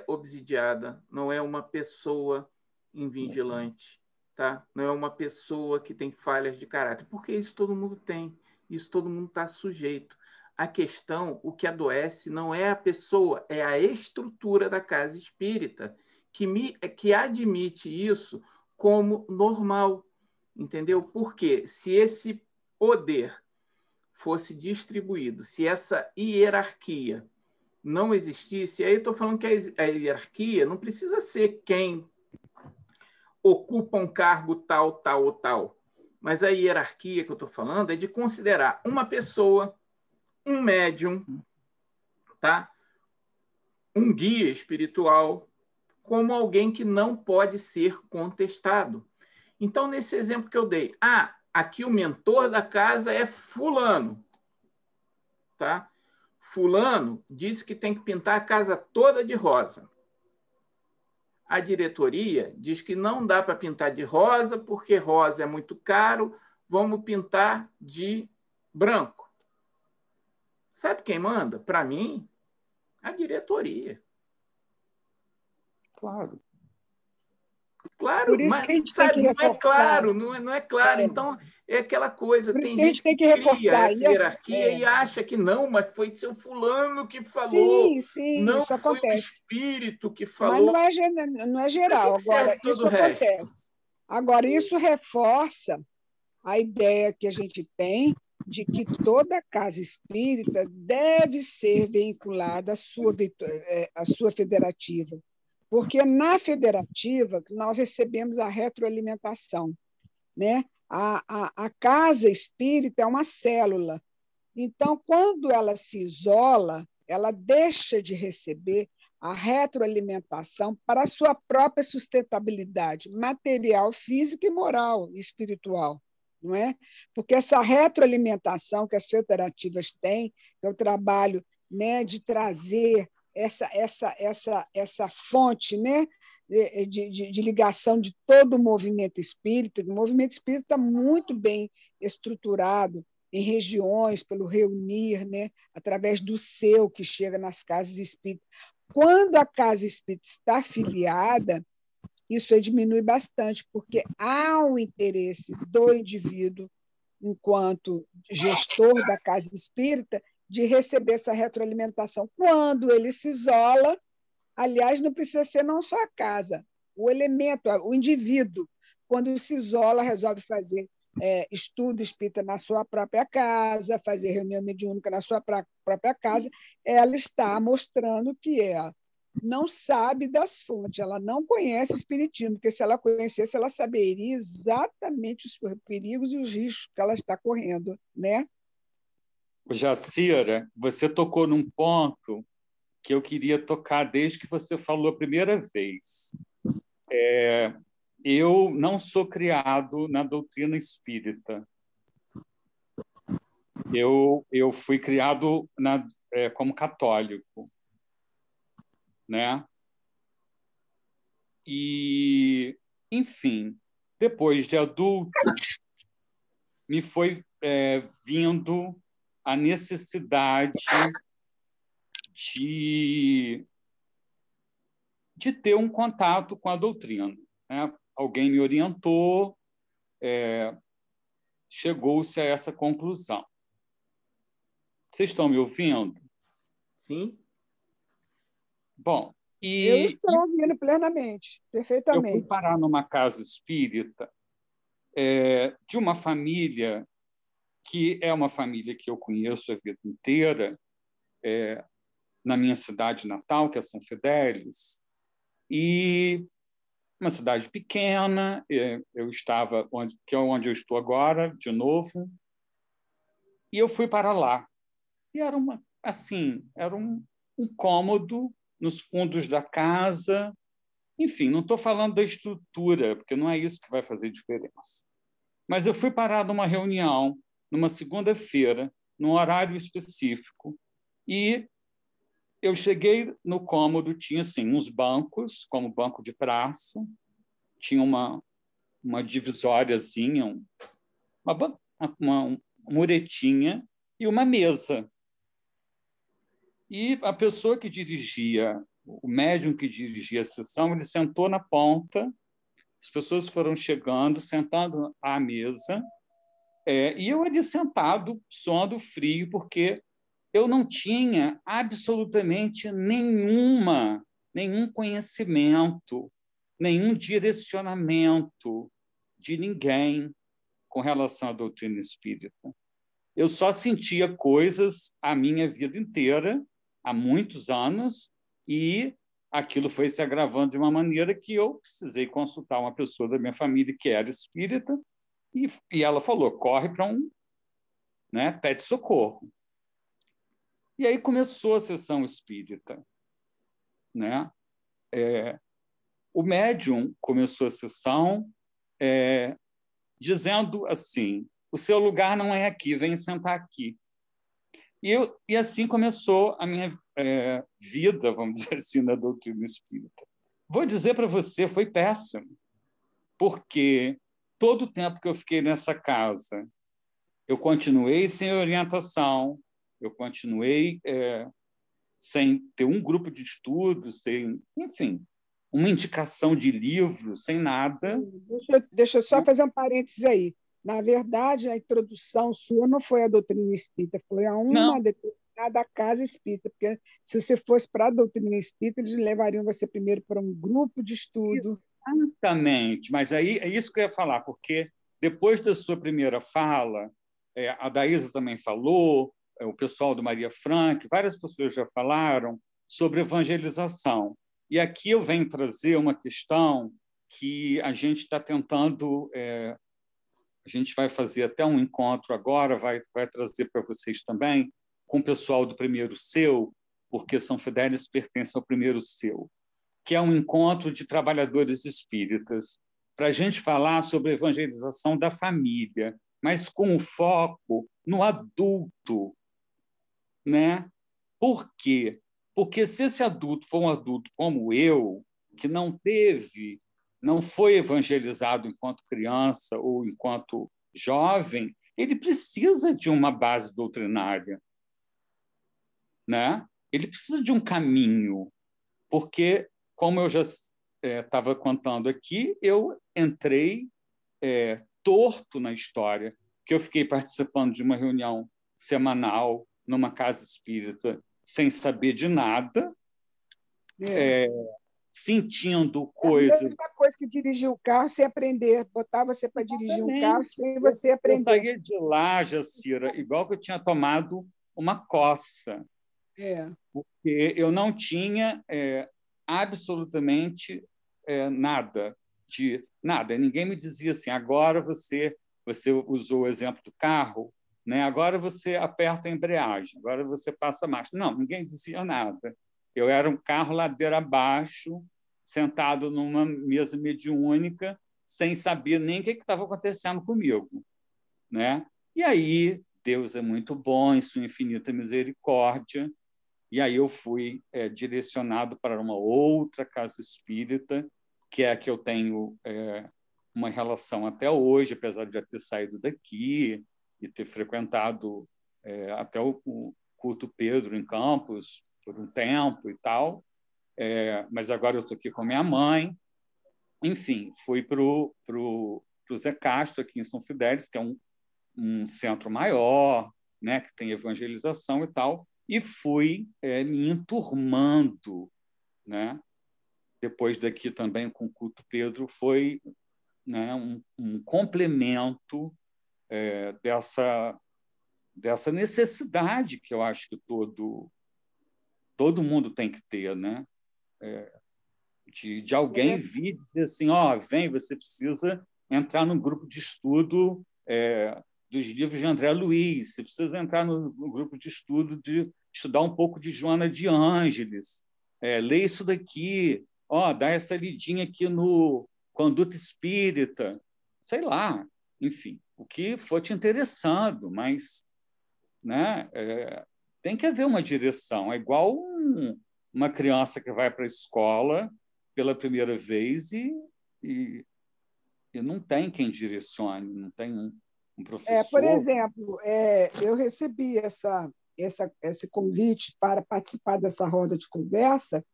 obsidiada, não é uma pessoa invigilante, tá? Não é uma pessoa que tem falhas de caráter, porque isso todo mundo tem, isso todo mundo está sujeito. A questão, o que adoece, não é a pessoa, é a estrutura da casa espírita que admite isso como normal, entendeu? Porque se esse poder fosse distribuído, se essa hierarquia não existisse, aí eu estou falando que a hierarquia não precisa ser quem ocupa um cargo tal, tal ou tal. Mas a hierarquia que eu estou falando é de considerar uma pessoa, um médium, tá? Um guia espiritual, como alguém que não pode ser contestado. Então, nesse exemplo que eu dei, aqui o mentor da casa é fulano, tá? Fulano disse que tem que pintar a casa toda de rosa. A diretoria diz que não dá para pintar de rosa, porque rosa é muito caro, vamos pintar de branco. Sabe quem manda? Para mim, a diretoria. Claro. Claro, Por isso mas que a gente tem sabe, que não é reforçar. claro, não é claro. Então, é aquela coisa, Por isso tem que a gente gente tem que que cria reforçar. essa hierarquia e acha que não, mas foi seu fulano que falou, Sim, sim, não isso foi o acontece. espírito que Mas falou. não é Para geral. que serve Agora, todo isso o resto? acontece. Agora, isso reforça a ideia que a gente tem de que toda casa espírita deve ser vinculada à sua federativa. Porque na federativa nós recebemos a retroalimentação, né? A casa espírita é uma célula. Então, quando ela se isola, ela deixa de receber a retroalimentação para a sua própria sustentabilidade material, física e moral e espiritual, não é? Porque essa retroalimentação que as federativas têm, que é o trabalho, né, de trazer essa fonte, né, de ligação de todo o movimento espírita. O movimento espírita está muito bem estruturado em regiões, pelo reunir, né, através do seu que chega nas casas espíritas. Quando a casa espírita está afiliada, isso aí diminui bastante, porque há um interesse do indivíduo, enquanto gestor da casa espírita, de receber essa retroalimentação. Quando ele se isola, aliás, não precisa ser não só a casa, o elemento, o indivíduo, quando se isola, resolve fazer estudo espírita na sua própria casa, fazer reunião mediúnica na sua própria casa, ela está mostrando que ela não sabe das fontes, ela não conhece o espiritismo, porque se ela conhecesse, ela saberia exatamente os perigos e os riscos que ela está correndo, né? Jacira, você tocou num ponto que eu queria tocar desde que você falou a primeira vez. Eu não sou criado na doutrina espírita. Eu fui criado como católico, né? E, enfim, depois de adulto, me foi vindo a necessidade de ter um contato com a doutrina, né? Alguém me orientou, chegou-se a essa conclusão. Vocês estão me ouvindo? Sim. Bom, eu estou ouvindo plenamente, perfeitamente. Eu fui parar numa casa espírita de uma família que é uma família que eu conheço a vida inteira, na minha cidade natal, que é São Fidélis, e uma cidade pequena. Eu estava que é onde eu estou agora, de novo, e eu fui para lá. E era um cômodo nos fundos da casa. Enfim, não estou falando da estrutura, porque não é isso que vai fazer diferença. Mas eu fui parar numa reunião, numa segunda-feira, num horário específico, e eu cheguei no cômodo, tinha assim, uns bancos, como banco de praça, tinha uma divisóriazinha, uma muretinha e uma mesa. E a pessoa que dirigia, o médium que dirigia a sessão, ele sentou na ponta, as pessoas foram chegando, sentando à mesa, e eu ali sentado, suando frio, porque eu não tinha absolutamente nenhum conhecimento, nenhum direcionamento de ninguém com relação à doutrina espírita. Eu só sentia coisas a minha vida inteira, há muitos anos, e aquilo foi se agravando de uma maneira que eu precisei consultar uma pessoa da minha família que era espírita, E ela falou, corre para né, pede socorro. E aí começou a sessão espírita, né? O médium começou a sessão dizendo assim, o seu lugar não é aqui, vem sentar aqui. E assim começou a minha vida, vamos dizer assim, na doutrina espírita. Vou dizer para você, foi péssimo, porque todo o tempo que eu fiquei nessa casa, eu continuei sem orientação, eu continuei sem ter um grupo de estudos, sem, enfim, uma indicação de livro, sem nada. Deixa eu só fazer um parênteses aí. Na verdade, a introdução sua não foi a doutrina espírita, foi a uma determinada casa espírita, porque se você fosse para a doutrina espírita, eles levariam você primeiro para um grupo de estudo. Exatamente, mas aí é isso que eu ia falar, porque depois da sua primeira fala, a Daísa também falou, o pessoal do Maria Frank, várias pessoas já falaram sobre evangelização. E aqui eu venho trazer uma questão que a gente está tentando... a gente vai fazer até um encontro agora, vai trazer para vocês também, com o pessoal do Primeiro Seu, porque São Fidélis pertence ao Primeiro Seu, que é um encontro de trabalhadores espíritas, para a gente falar sobre a evangelização da família, mas com o foco no adulto, né? Por quê? Porque se esse adulto for um adulto como eu, que não foi evangelizado enquanto criança ou enquanto jovem, ele precisa de uma base doutrinária, né? Ele precisa de um caminho, porque, como eu já estava contando aqui, eu entrei torto na história, que eu fiquei participando de uma reunião semanal numa casa espírita sem saber de nada, sentindo coisas... É a mesma coisa que dirigir o carro sem aprender, botar você para dirigir um carro sem você aprender. Eu saía de lá, Jacira, igual que eu tinha tomado uma coça, porque eu não tinha absolutamente nada. Ninguém me dizia assim, agora você usou o exemplo do carro, né? Agora você aperta a embreagem, agora você passa a marcha. Não, ninguém dizia nada. Eu era um carro ladeira abaixo, sentado numa mesa mediúnica, sem saber nem o que estava acontecendo comigo, né? E aí, Deus é muito bom, em sua infinita misericórdia, e aí eu fui direcionado para uma outra casa espírita, que é a que eu tenho uma relação até hoje, apesar de já ter saído daqui e ter frequentado até o culto Pedro em Campos por um tempo e tal, mas agora eu estou aqui com minha mãe. Enfim, fui para o Zé Castro, aqui em São Fidélis, que é um centro maior, né, que tem evangelização e tal, e fui me enturmando, né? Depois daqui também com o culto Pedro foi, né, um complemento dessa necessidade que eu acho que todo mundo tem que ter, né? De alguém vir dizer assim, vem, você precisa entrar no grupo de estudo dos livros de André Luiz, você precisa entrar no grupo de estudo de estudar um pouco de Joana de Ângeles, lê isso daqui, dá essa lidinha aqui no Conduta Espírita, sei lá, enfim, o que for te interessando, mas, né, tem que haver uma direção. É igual uma criança que vai para a escola pela primeira vez e não tem quem direcione, não tem um professor. Por exemplo, eu recebi esse convite para participar dessa roda de conversa,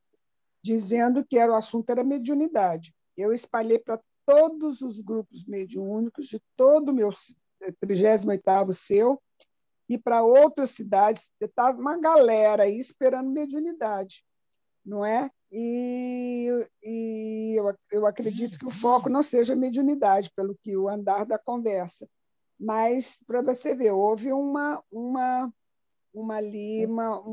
dizendo que o assunto era mediunidade. Eu espalhei para todos os grupos mediúnicos de todo o meu 38º Seu e para outras cidades. Estava uma galera aí esperando mediunidade, não é? E eu acredito que o foco não seja mediunidade, pelo que o andar da conversa. Mas, para você ver, houve um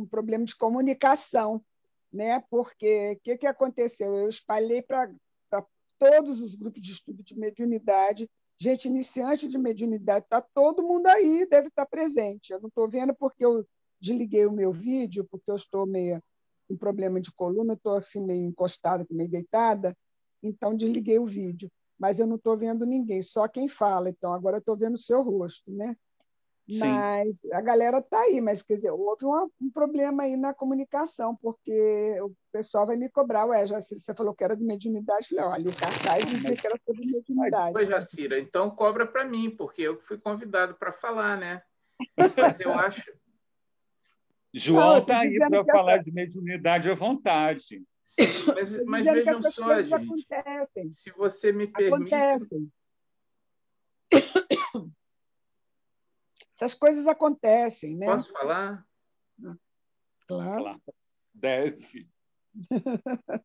problema de comunicação, né? Porque o que aconteceu? Eu espalhei para todos os grupos de estudo de mediunidade Gente iniciante de mediunidade, está todo mundo aí, deve estar presente. Eu não estou vendo porque eu desliguei o meu vídeo, porque eu estou meio com problema de coluna, estou assim meio encostada, meio deitada, então desliguei o vídeo. Mas eu não estou vendo ninguém, só quem fala. Então, agora eu estou vendo o seu rosto, né? Sim. Mas a galera está aí, mas quer dizer, houve um problema aí na comunicação, porque o pessoal vai me cobrar. Ué, já você falou que era de mediunidade, eu falei, olha, o cartaz dizia que era sobre mediunidade. Pois, Jacira, então cobra para mim, porque eu que fui convidado para falar, né? Mas eu acho... João está aí para falar de mediunidade à vontade. Sim, mas vejam só, gente. Acontecem. Se você me permite... Acontecem. Essas coisas acontecem, né? Posso falar? Claro. Deve.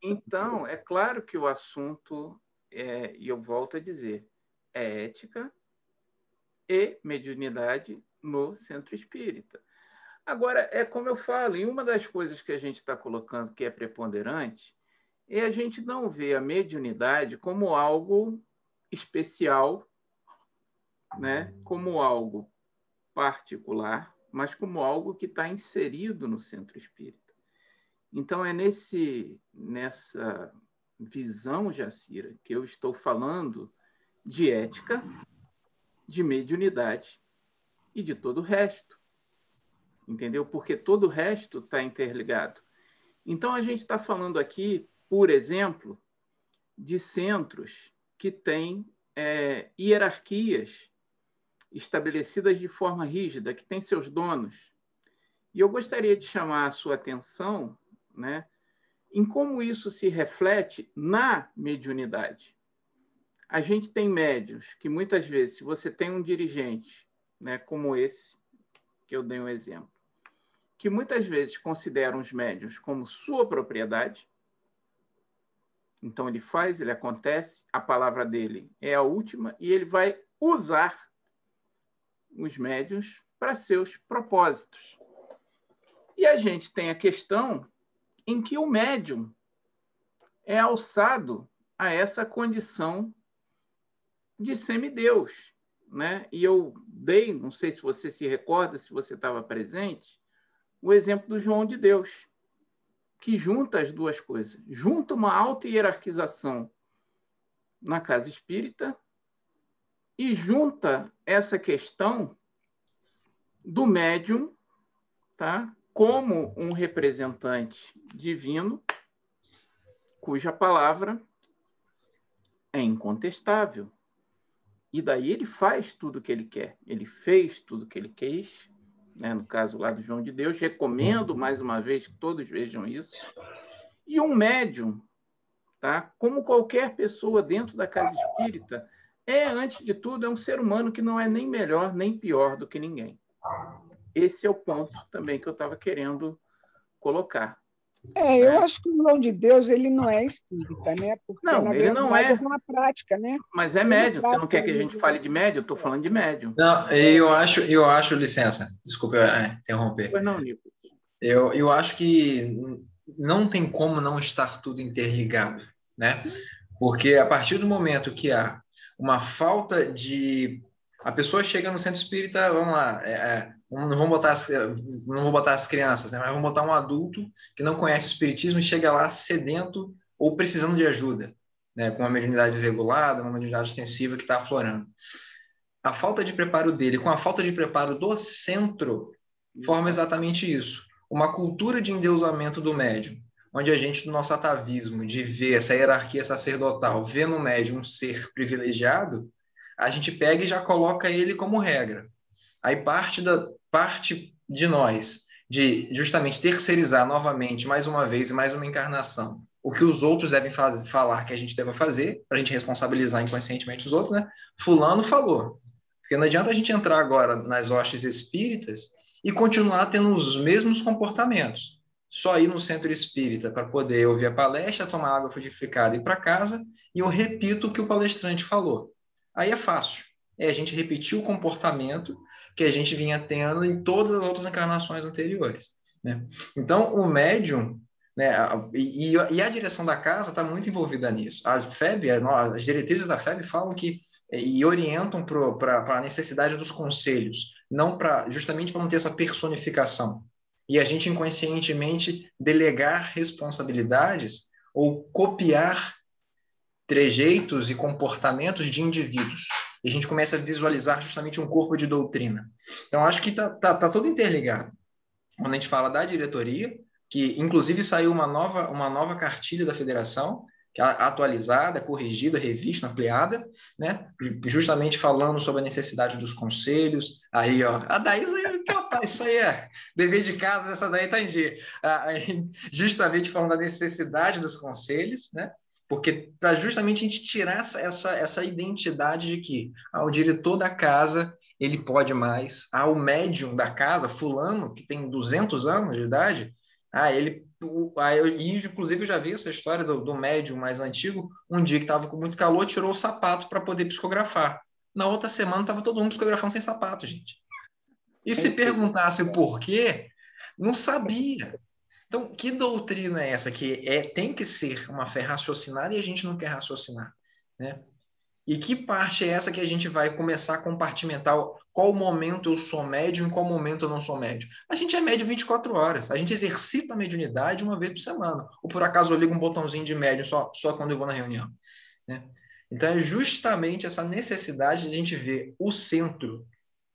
Então, é claro que o assunto, e eu volto a dizer, é ética e mediunidade no centro espírita. Agora, é como eu falo, e uma das coisas que a gente está colocando que é preponderante é a gente não ver a mediunidade como algo especial, né? Como algo particular, mas como algo que está inserido no centro espírita. Então, é nessa visão, Jacira, que eu estou falando de ética, de mediunidade e de todo o resto. Entendeu? Porque todo o resto está interligado. Então, a gente está falando aqui, por exemplo, de centros que têm hierarquias estabelecidas de forma rígida, que têm seus donos. E eu gostaria de chamar a sua atenção, né, em como isso se reflete na mediunidade. A gente tem médiuns que, muitas vezes, se você tem um dirigente, né, como esse, que eu dei um exemplo, que muitas vezes consideram os médiuns como sua propriedade, então ele faz, ele acontece, a palavra dele é a última e ele vai usar os médiuns para seus propósitos. E a gente tem a questão em que o médium é alçado a essa condição de semideus, né? E eu dei, não sei se você se recorda, se você estava presente, o exemplo do João de Deus, que junta as duas coisas. Junta uma alta hierarquização na casa espírita e junta essa questão do médium, tá? Como um representante divino, cuja palavra é incontestável. E daí ele faz tudo o que ele quer. Ele fez tudo o que ele quis, né? No caso lá do João de Deus. Recomendo, mais uma vez, que todos vejam isso. E um médium, tá? Como qualquer pessoa dentro da casa espírita, antes de tudo, é um ser humano que não é nem melhor nem pior do que ninguém. Esse é o ponto também que eu estava querendo colocar. Eu acho que o João de Deus ele não é espírita, né? Porque, não, ele não é. É uma prática, né? Mas é médium. Você não quer que a gente fale de médium? Eu estou falando de médium. Não, eu acho, licença, desculpa interromper. Pois não, Nico. Eu acho que não tem como não estar tudo interligado, né? Porque a partir do momento que há uma falta de... A pessoa chega no centro espírita, vamos lá, não vou botar as crianças, né? Mas vamos botar um adulto que não conhece o espiritismo e chega lá sedento ou precisando de ajuda, né? Com uma mediunidade desregulada, uma mediunidade extensiva que está aflorando. A falta de preparo dele com a falta de preparo do centro forma exatamente isso. Uma cultura de endeusamento do médium, onde a gente, do nosso atavismo, de ver essa hierarquia sacerdotal, vê no médium um ser privilegiado, a gente pega e já coloca ele como regra. Aí parte de nós, de justamente terceirizar novamente, mais uma vez, mais uma encarnação, o que os outros devem falar que a gente deva fazer, para a gente responsabilizar inconscientemente os outros, né? Fulano falou. Porque não adianta a gente entrar agora nas hostes espíritas e continuar tendo os mesmos comportamentos. Só ir no centro espírita para poder ouvir a palestra, tomar água frutificada e ir para casa, e eu repito o que o palestrante falou. Aí é fácil. A gente repetir o comportamento que a gente vinha tendo em todas as outras encarnações anteriores, né? Então, o médium, né, e a direção da casa está muito envolvida nisso. A FEB, as diretrizes da FEB falam que e orientam para a necessidade dos conselhos, não justamente para não ter essa personificação. E a gente inconscientemente delegar responsabilidades ou copiar trejeitos e comportamentos de indivíduos. E a gente começa a visualizar justamente um corpo de doutrina. Então, acho que tá tudo interligado. Quando a gente fala da diretoria, que inclusive saiu uma nova cartilha da federação, que é atualizada, corrigida, revista, ampliada, né? Justamente falando sobre a necessidade dos conselhos. Aí, ó, a Daísa, isso aí é dever de casa, essa daí tá em dia. Justamente falando da necessidade dos conselhos, né? Porque para justamente a gente tirar essa identidade de que o diretor da casa ele pode mais, o médium da casa, fulano, que tem 200 anos de idade, inclusive eu já vi essa história do médium mais antigo, um dia que estava com muito calor, tirou o sapato para poder psicografar. Na outra semana estava todo mundo psicografando sem sapato, gente. E se perguntasse o porquê, não sabia. Então, que doutrina é essa que tem que ser uma fé raciocinada e a gente não quer raciocinar, né? E que parte é essa que a gente vai começar a compartimentar qual momento eu sou médium e qual momento eu não sou médium? A gente é médium 24 horas. A gente exercita a mediunidade uma vez por semana. Ou por acaso eu ligo um botãozinho de médium só quando eu vou na reunião, né? Então é justamente essa necessidade de a gente ver o centro,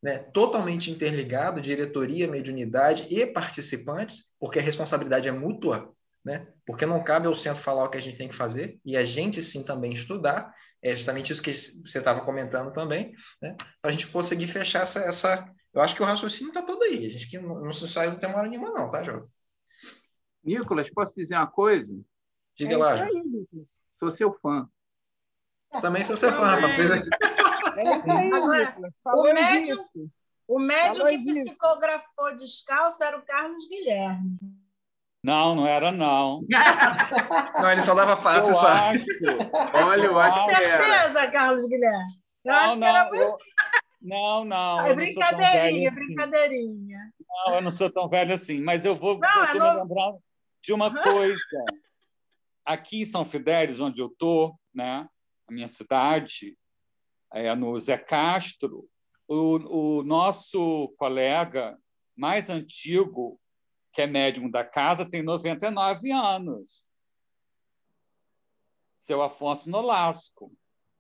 né, totalmente interligado, diretoria, mediunidade e participantes, porque a responsabilidade é mútua, né? Porque não cabe ao centro falar o que a gente tem que fazer, e a gente sim também estudar, é justamente isso que você estava comentando também, né? Para a gente conseguir fechar essa... Eu acho que o raciocínio está todo aí, a gente que não se sai do tema hora nenhuma não, tá, João? Nicolas, posso dizer uma coisa? Diga lá, João. Sou seu fã. Também sou seu fã, rapaz. É isso aí, agora, o médium que psicografou descalço era o Carlos Guilherme. Não era, não. Não, ele só dava passe, sabe? Olha, eu acho que certeza, Carlos Guilherme. Eu acho que era você. Não. É brincadeirinha, brincadeirinha. Não, eu não sou tão velho assim, mas eu tô me lembrando de uma coisa. Aqui em São Fidélis, onde eu estou, né, a minha cidade, no Zé Castro, o nosso colega mais antigo, que é médium da casa, tem 99 anos. Seu Afonso Nolasco.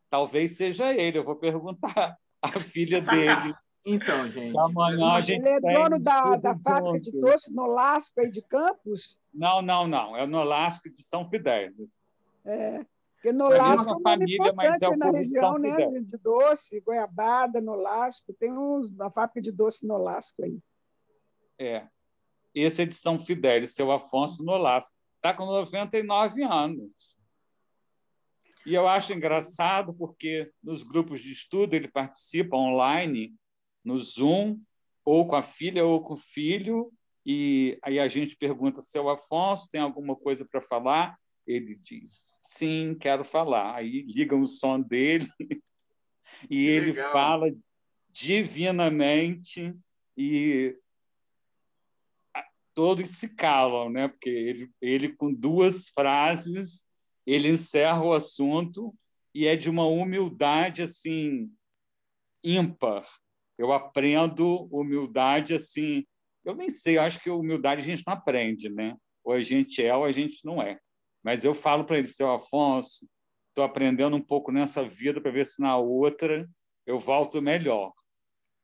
Talvez seja ele, eu vou perguntar à filha dele. Então, gente... Amanhã a gente ele é dono da fábrica de doce Nolasco aí de Campos? Não. É o Nolasco de São Fidélis. Porque Nolasco é um nome importante na região, né? De doce, goiabada, Nolasco. Tem uma fábrica de doce Nolasco aí. Esse é de São Fidélis, seu Afonso Nolasco. Está com 99 anos. E eu acho engraçado porque nos grupos de estudo ele participa online, no Zoom, ou com a filha ou com o filho, e aí a gente pergunta, seu Afonso, tem alguma coisa para falar? Ele diz, sim, quero falar. Aí ligam o som dele e ele fala divinamente e todos se calam, né? Porque ele com 2 frases, ele encerra o assunto e é de uma humildade assim ímpar. Eu aprendo humildade assim, eu nem sei, eu acho que humildade a gente não aprende, né? Ou a gente é ou a gente não é. Mas eu falo para ele, seu Afonso, estou aprendendo um pouco nessa vida para ver se na outra eu volto melhor.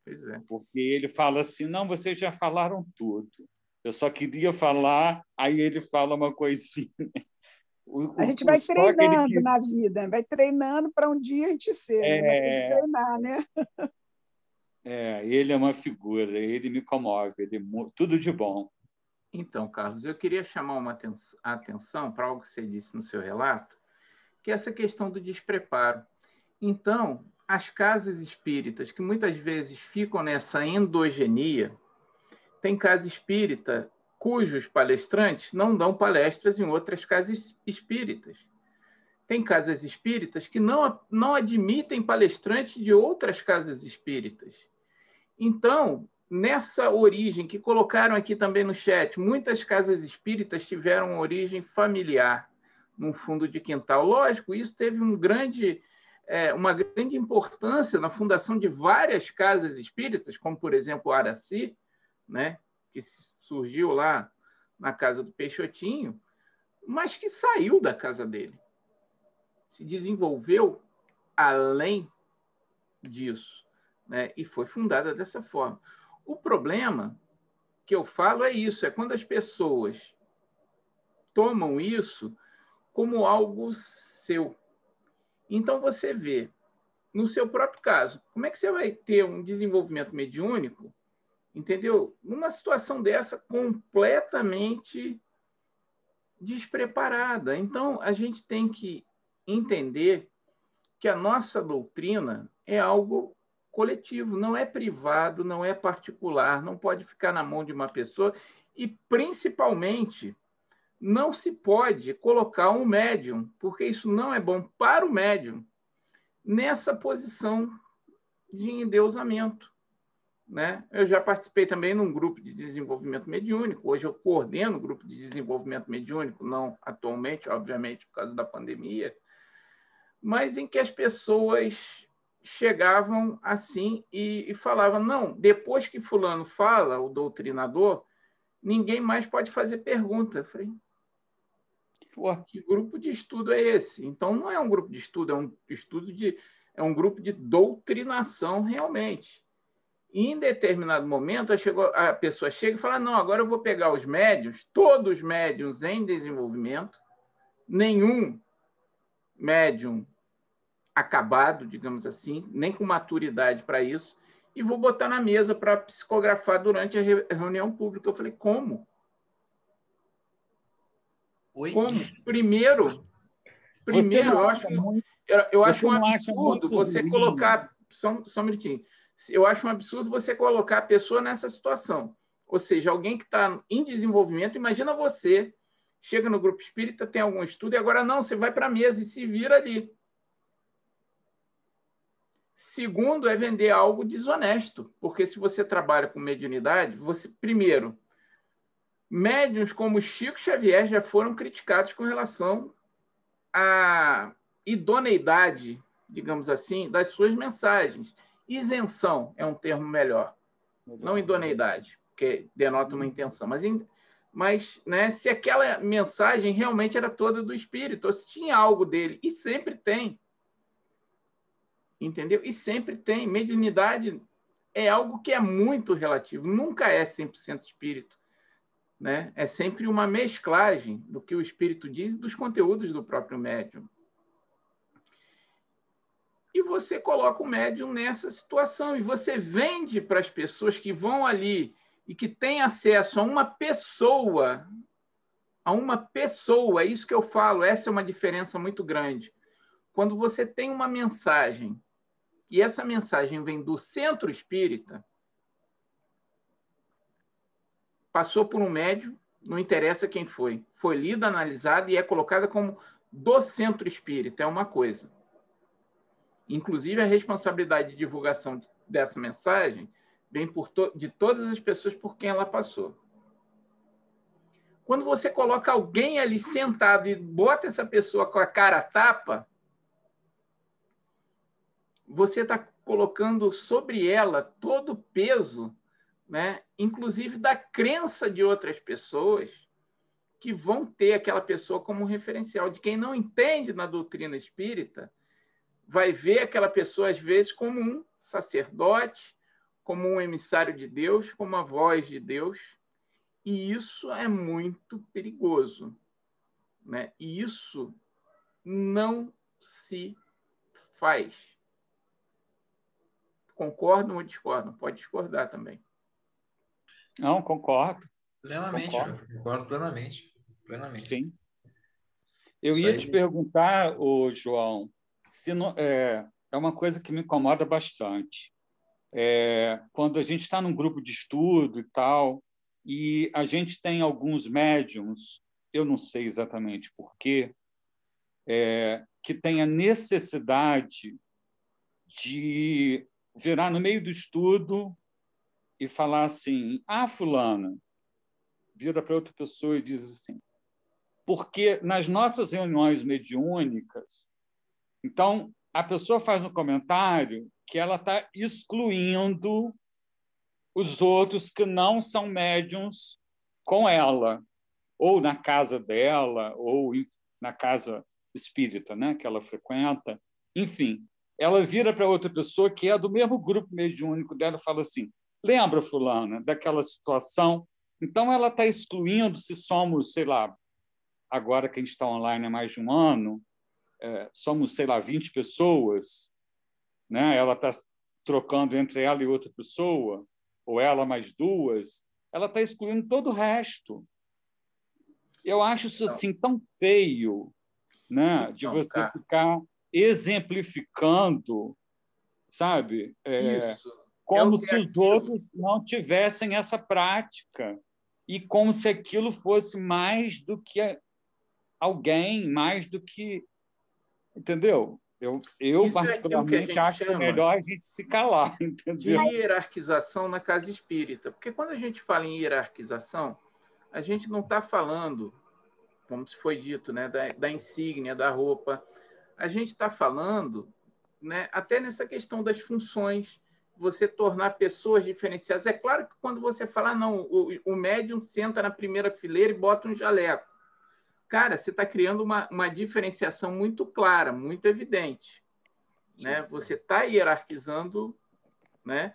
Pois é. Porque ele fala assim, não, vocês já falaram tudo. Eu só queria falar, aí ele fala uma coisinha. A gente vai treinando na vida, vai treinando para um dia a gente ser, né? Vai ter que treinar, né? Ele é uma figura, ele me comove, tudo de bom. Então, Carlos, eu queria chamar uma atenção para algo que você disse no seu relato, que é essa questão do despreparo. Então, as casas espíritas, que muitas vezes ficam nessa endogenia, tem casa espírita cujos palestrantes não dão palestras em outras casas espíritas. Tem casas espíritas que não admitem palestrantes de outras casas espíritas. Então, nessa origem que colocaram aqui também no chat, muitas casas espíritas tiveram origem familiar, num fundo de quintal. Lógico, isso teve um grande uma grande importância na fundação de várias casas espíritas, como, por exemplo, o Araci, né, que surgiu lá na casa do Peixotinho, mas que saiu da casa dele, se desenvolveu além disso, né, e foi fundada dessa forma. O problema que eu falo é isso, é quando as pessoas tomam isso como algo seu. Então, você vê, no seu próprio caso, como é que você vai ter um desenvolvimento mediúnico, entendeu? Numa situação dessa completamente despreparada. Então, a gente tem que entender que a nossa doutrina é algo coletivo, não é privado, não é particular, não pode ficar na mão de uma pessoa e, principalmente, não se pode colocar um médium, porque isso não é bom para o médium, nessa posição de endeusamento, né? Eu já participei também num grupo de desenvolvimento mediúnico, hoje eu coordeno o grupo de desenvolvimento mediúnico, não atualmente, obviamente, por causa da pandemia, mas em que as pessoas chegavam assim e falavam, não, depois que fulano fala, o doutrinador, ninguém mais pode fazer pergunta. Eu falei, que grupo de estudo é esse? Então, não é um grupo de estudo, é um grupo de doutrinação realmente. E, em determinado momento, a pessoa chega e fala, não, agora eu vou pegar os médiuns, todos os médiuns em desenvolvimento, nenhum médium acabado, digamos assim, nem com maturidade para isso, e vou botar na mesa para psicografar durante a reunião pública. Eu falei, como? Oi? Como? Primeiro eu acho um absurdo você colocar... Só um minutinho. Eu acho um absurdo você colocar a pessoa nessa situação. Ou seja, alguém que está em desenvolvimento, imagina você, chega no grupo espírita, tem algum estudo, e agora não, você vai para a mesa e se vira ali. Segundo, é vender algo desonesto, porque se você trabalha com mediunidade, primeiro, médiuns como Chico Xavier já foram criticados com relação à idoneidade, digamos assim, das suas mensagens. Isenção é um termo melhor, não idoneidade, porque denota uma intenção. Mas né, se aquela mensagem realmente era toda do espírito, ou se tinha algo dele, e sempre tem. Entendeu? E sempre tem. Mediunidade é algo que é muito relativo, nunca é 100% espírito. Né? É sempre uma mesclagem do que o espírito diz e dos conteúdos do próprio médium. E você coloca o médium nessa situação e você vende para as pessoas que vão ali e que têm acesso a uma pessoa, é isso que eu falo, essa é uma diferença muito grande. Quando você tem uma mensagem e essa mensagem vem do centro espírita, passou por um médium, não interessa quem foi lida, analisada e é colocada como do centro espírita, é uma coisa. Inclusive, a responsabilidade de divulgação dessa mensagem vem de todas as pessoas por quem ela passou. Quando você coloca alguém ali sentado e bota essa pessoa com a cara a tapa, você está colocando sobre ela todo o peso, né? Inclusive da crença de outras pessoas que vão ter aquela pessoa como referencial. De quem não entende na doutrina espírita, vai ver aquela pessoa, às vezes, como um sacerdote, como um emissário de Deus, como a voz de Deus. E isso é muito perigoso, né? E isso não se faz. Concordam ou discordam? Pode discordar também. Não, concordo. Plenamente, concordo plenamente. Sim. Eu ia te perguntar, João, se não, é uma coisa que me incomoda bastante. Quando a gente está num grupo de estudo e tal, e a gente tem alguns médiums, eu não sei exatamente por quê, que tem a necessidade de virar no meio do estudo e falar assim, fulana, vira para outra pessoa e diz assim, porque nas nossas reuniões mediúnicas, então, a pessoa faz um comentário que ela está excluindo os outros que não são médiums com ela, ou na casa dela, ou na casa espírita, né, que ela frequenta. Enfim, ela vira para outra pessoa que é do mesmo grupo mediúnico dela e fala assim: lembra, fulana, daquela situação? Então, ela está excluindo, se somos, sei lá, agora que a gente está online há mais de um ano, somos, sei lá, 20 pessoas, né? Ela está trocando entre ela e outra pessoa, ou ela mais duas, ela está excluindo todo o resto. Eu acho isso assim tão feio, né? De você ficar exemplificando, sabe? Como se os outros não tivessem essa prática e como se aquilo fosse mais do que alguém, mais do que... Entendeu? Eu particularmente, acho que é melhor a gente se calar, entendeu? De hierarquização na casa espírita. Porque quando a gente fala em hierarquização, a gente não está falando, como se foi dito, né, da insígnia, da roupa. A gente está falando, né, até nessa questão das funções, você tornar pessoas diferenciadas. É claro que quando você fala, não, o médium senta na primeira fileira e bota um jaleco. Cara, você está criando uma diferenciação muito clara, muito evidente. Né? Você está hierarquizando. Né?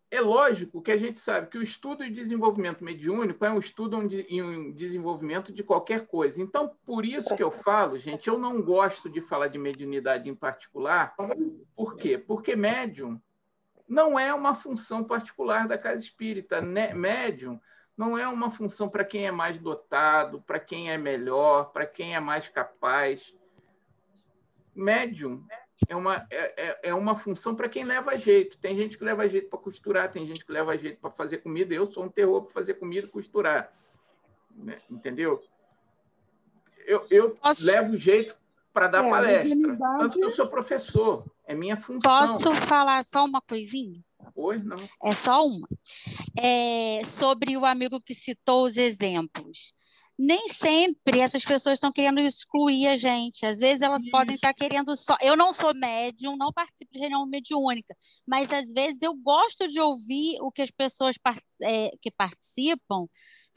É lógico que a gente sabe que o estudo e desenvolvimento mediúnico é um estudo e um desenvolvimento de qualquer coisa. Então, por isso que eu falo, gente, eu não gosto de falar de mediunidade em particular. Por quê? Porque médium não é uma função particular da casa espírita. Né? Médium não é uma função para quem é mais dotado, para quem é melhor, para quem é mais capaz. Médium é uma função para quem leva jeito. Tem gente que leva jeito para costurar, tem gente que leva jeito para fazer comida. Eu sou um terror para fazer comida e costurar. Né? Entendeu? Eu levo jeito para dar palestra. Tanto que eu sou professor. É minha função. Posso falar só uma coisinha? Oi, não. É só uma. Sobre o amigo que citou os exemplos. Nem sempre essas pessoas estão querendo excluir a gente. Às vezes elas podem estar querendo só... Eu não sou médium, não participo de reunião mediúnica, mas às vezes eu gosto de ouvir o que as pessoas que participam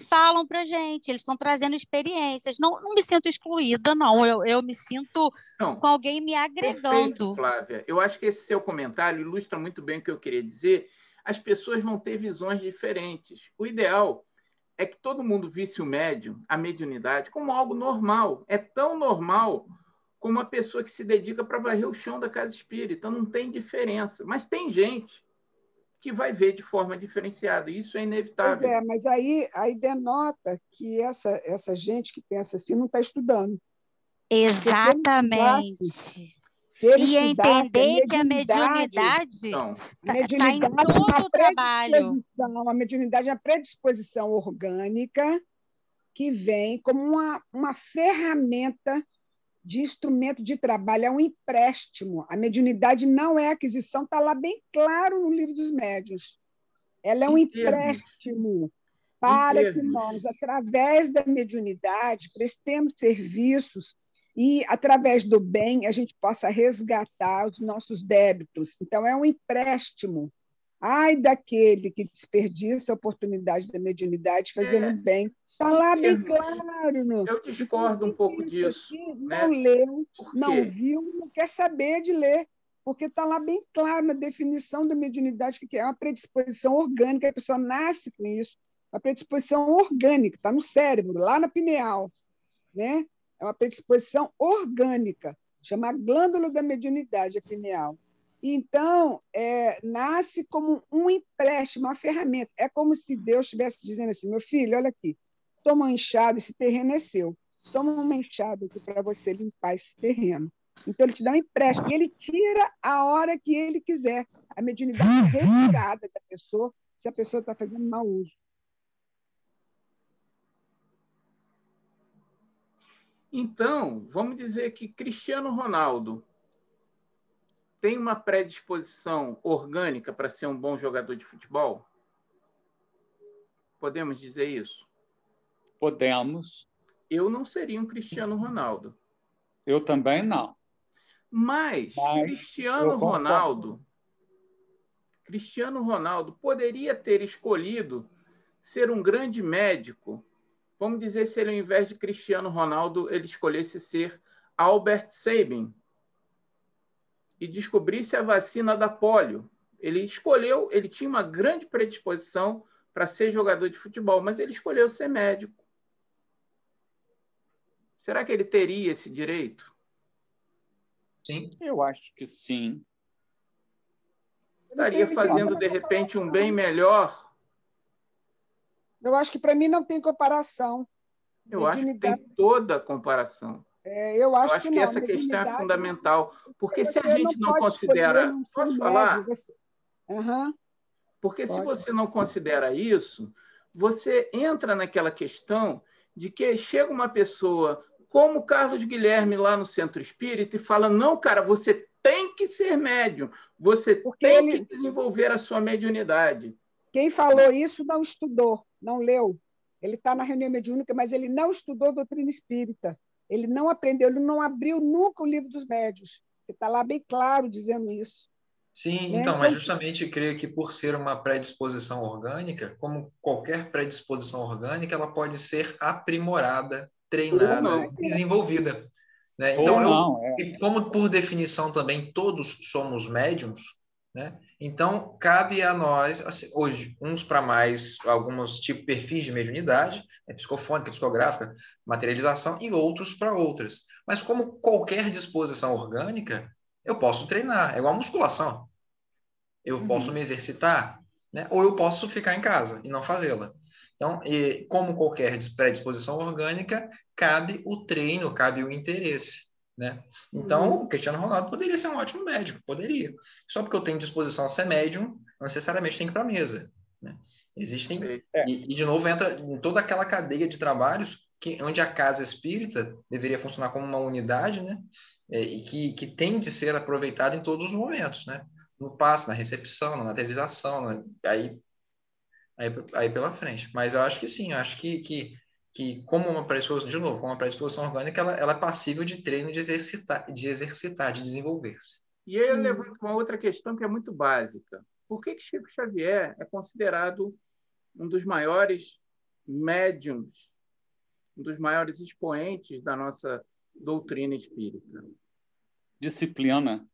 falam para a gente. Eles estão trazendo experiências. Não me sinto excluída, não. Eu me sinto com alguém me agregando. Perfeito, Flávia. Eu acho que esse seu comentário ilustra muito bem o que eu queria dizer. As pessoas vão ter visões diferentes. O ideal é que todo mundo visse o médium, a mediunidade, como algo normal. É tão normal como uma pessoa que se dedica para varrer o chão da casa espírita. Não tem diferença. Mas tem gente que vai ver de forma diferenciada. Isso é inevitável. Pois mas aí denota que essa gente que pensa assim não está estudando. Exatamente. Se ele e entender que a mediunidade está em todo o trabalho. A mediunidade é uma predisposição orgânica que vem como uma ferramenta de instrumento de trabalho, é um empréstimo. A mediunidade não é aquisição, está lá bem claro no Livro dos Médiuns. Ela é um empréstimo para que nós, através da mediunidade, prestemos serviços e, através do bem, a gente possa resgatar os nossos débitos. Então, é um empréstimo. Ai daquele que desperdiça a oportunidade da mediunidade fazendo bem. Está lá bem claro. Eu discordo um pouco disso. Não leu, não viu, não quer saber de ler, porque está lá bem claro na definição da mediunidade, que é uma predisposição orgânica, a pessoa nasce com isso, uma predisposição orgânica, está no cérebro, lá na pineal, né? É uma predisposição orgânica, chama glândula da mediunidade, a pineal. Então, nasce como um empréstimo, uma ferramenta. É como se Deus estivesse dizendo assim: meu filho, olha aqui, toma uma enxada, esse terreno é seu. Toma uma enxada aqui para você limpar esse terreno. Então, ele te dá um empréstimo. E ele tira a hora que ele quiser. A mediunidade é retirada da pessoa se a pessoa está fazendo mau uso. Então, vamos dizer que Cristiano Ronaldo tem uma predisposição orgânica para ser um bom jogador de futebol? Podemos dizer isso? Podemos. Eu não seria um Cristiano Ronaldo. Eu também não. Mas Cristiano Ronaldo poderia ter escolhido ser um grande médico. Vamos dizer, se ele, ao invés de Cristiano Ronaldo, ele escolhesse ser Albert Sabin e descobrisse a vacina da polio. Ele escolheu, ele tinha uma grande predisposição para ser jogador de futebol, mas ele escolheu ser médico. Será que ele teria esse direito? Sim. Eu acho que sim. Estaria fazendo, de repente, um bem melhor? Eu acho que, para mim, não tem comparação. Eu acho que tem toda a comparação. Eu acho que não. Essa questão é fundamental. Porque se a gente não considera... Posso falar? Uhum. Porque se você não considera isso, você entra naquela questão de que chega uma pessoa como Carlos Guilherme lá no Centro Espírita e fala, não, cara, você tem que ser médium, você tem que desenvolver a sua mediunidade. Quem falou isso não estudou, não leu. Ele está na reunião mediúnica, mas ele não estudou doutrina espírita. Ele não aprendeu, ele não abriu nunca o livro dos médiuns. Está lá bem claro dizendo isso. Sim, então, mas justamente creio que por ser uma predisposição orgânica, como qualquer predisposição orgânica, ela pode ser aprimorada, treinada, desenvolvida. Né? Então, como por definição também todos somos médiums, né? Então cabe a nós, assim, hoje, uns para mais, alguns tipos perfis de mediunidade, psicofônica, psicográfica, materialização, e outros para outras. Mas como qualquer disposição orgânica, eu posso treinar, é igual a musculação. Eu posso me exercitar, né? Ou eu posso ficar em casa e não fazê-la. Então, como qualquer predisposição orgânica, cabe o treino, cabe o interesse, né? Então, o Cristiano Ronaldo poderia ser um ótimo médico, poderia. Só porque eu tenho disposição a ser médium, não necessariamente tem que ir para a mesa, né? Existem... E, de novo, entra em toda aquela cadeia de trabalhos onde a casa espírita deveria funcionar como uma unidade, né? E que tem de ser aproveitada em todos os momentos, né? No passo, na recepção, na materialização, aí pela frente. Mas eu acho que sim, eu acho que como uma predisposição, de novo, como uma predisposição orgânica, ela é passível de treino, de exercitar, de desenvolver-se. E aí eu levanto uma outra questão que é muito básica. Por que Chico Xavier é considerado um dos maiores médiums, um dos maiores expoentes da nossa doutrina espírita? Disciplina.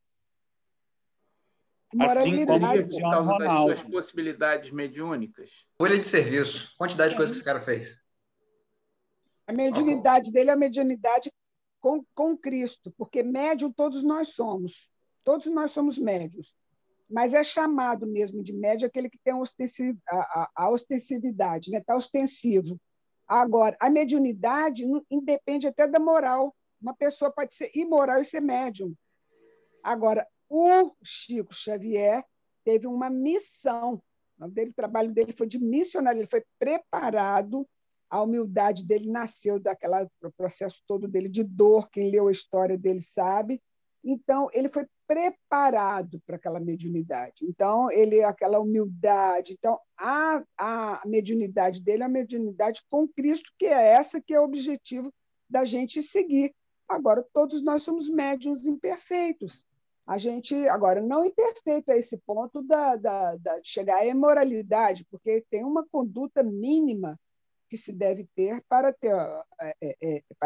Assim como por causa das suas possibilidades mediúnicas. Folha de serviço, quantidade de coisas que esse cara fez. A mediunidade dele é a mediunidade com Cristo, porque médium todos nós somos. Todos nós somos médios. Mas é chamado mesmo de médium aquele que tem a ostensividade, né? Está ostensivo. Agora, a mediunidade independe até da moral. Uma pessoa pode ser imoral e ser médium. Agora, o Chico Xavier teve uma missão. O trabalho dele foi de missionário, ele foi preparado, a humildade dele nasceu daquele processo todo dele de dor, quem leu a história dele sabe. Então, ele foi preparado para aquela mediunidade. Então, aquela humildade. Então, a mediunidade dele é a mediunidade com Cristo, que é essa que é o objetivo da gente seguir. Agora, todos nós somos médiuns imperfeitos. A gente, agora, não imperfeito a esse ponto de chegar à imoralidade, porque tem uma conduta mínima que se deve ter para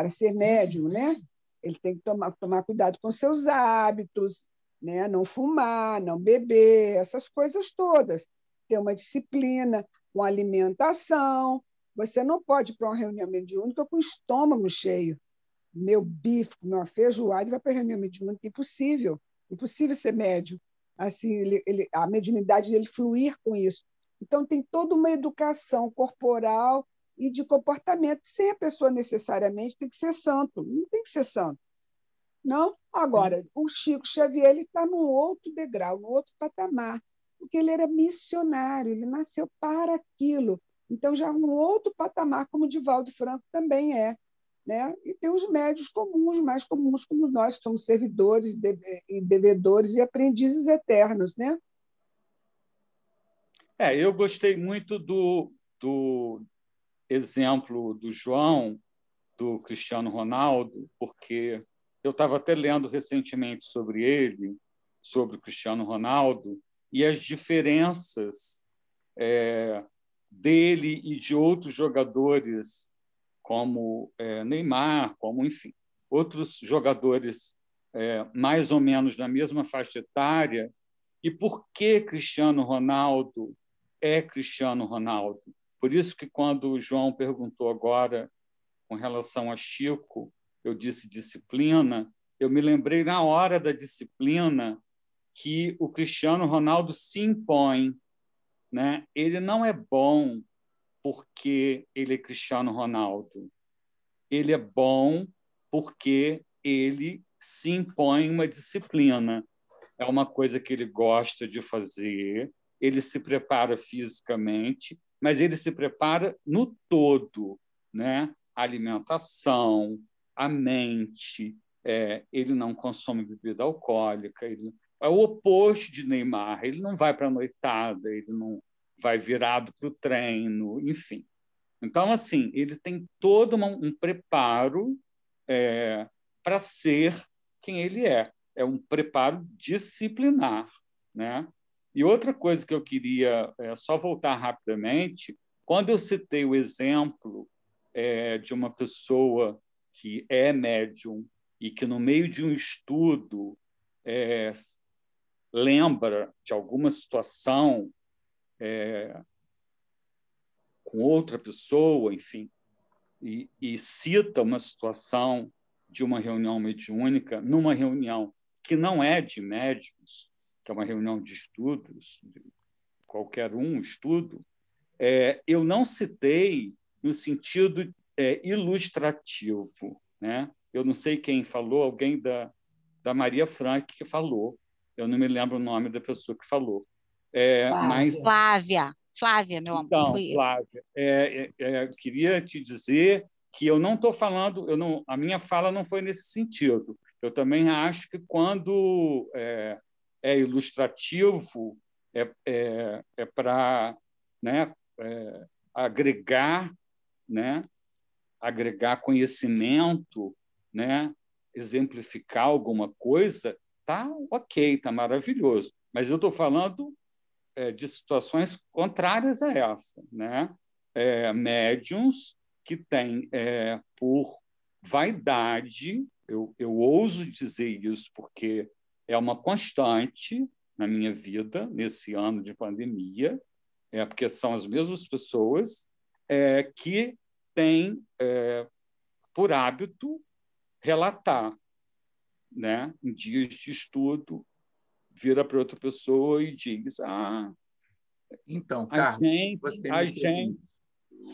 ser médium, né? Ele tem que tomar cuidado com seus hábitos, né? Não fumar, não beber, essas coisas todas. Ter uma disciplina com alimentação. Você não pode ir para uma reunião mediúnica com o estômago cheio. Meu bife, meu feijoada, vai para a reunião mediúnica, impossível. Impossível ser médium. Assim, a mediunidade dele fluir com isso. Então, tem toda uma educação corporal e de comportamento, sem a pessoa necessariamente ter que ser santo. Não tem que ser santo. Não? Agora, o Chico Xavier está num outro degrau, num outro patamar, porque ele era missionário, ele nasceu para aquilo. Então, já num outro patamar, como o Divaldo Franco também é. Né? E tem os médios comuns, mais comuns como nós, que somos servidores e devedores e aprendizes eternos. Né? Eu gostei muito do exemplo do João, do Cristiano Ronaldo, porque eu estava até lendo recentemente sobre ele, sobre o Cristiano Ronaldo, e as diferenças dele e de outros jogadores, como Neymar, como, enfim, outros jogadores mais ou menos na mesma faixa etária. E por que Cristiano Ronaldo é Cristiano Ronaldo? Por isso que, quando o João perguntou agora com relação a Chico, eu disse disciplina, eu me lembrei na hora da disciplina que o Cristiano Ronaldo se impõe, né? Ele não é bom porque ele é Cristiano Ronaldo. Ele é bom porque ele se impõe uma disciplina. É uma coisa que ele gosta de fazer, ele se prepara fisicamente, mas ele se prepara no todo, né? A alimentação, a mente, ele não consome bebida alcoólica, ele é o oposto de Neymar, ele não vai para a noitada, ele não vai virado para o treino, enfim. Então, assim, ele tem todo um preparo para ser quem ele é. É um preparo disciplinar, né? E outra coisa que eu queria só voltar rapidamente, quando eu citei o exemplo de uma pessoa que é médium e que, no meio de um estudo, lembra de alguma situação com outra pessoa, enfim, e cita uma situação de uma reunião mediúnica, numa reunião que não é de médiuns, que é uma reunião de estudos, de qualquer estudo, eu não citei no sentido ilustrativo, né? Eu não sei quem falou, alguém da Maria Frank que falou, eu não me lembro o nome da pessoa que falou. Mas Flávia, meu amor. Então, Flávia, queria te dizer que eu não estou falando, a minha fala não foi nesse sentido. Eu também acho que, quando é ilustrativo, é para, né, agregar, né, agregar conhecimento, né, exemplificar alguma coisa, tá ok, tá maravilhoso. Mas eu estou falando de situações contrárias a essa, né? Médiuns que têm, por vaidade, eu ouso dizer isso porque é uma constante na minha vida, nesse ano de pandemia, porque são as mesmas pessoas que têm por hábito relatar, né? Em dias de estudo, vira para outra pessoa e diz: então, Carlos, a gente,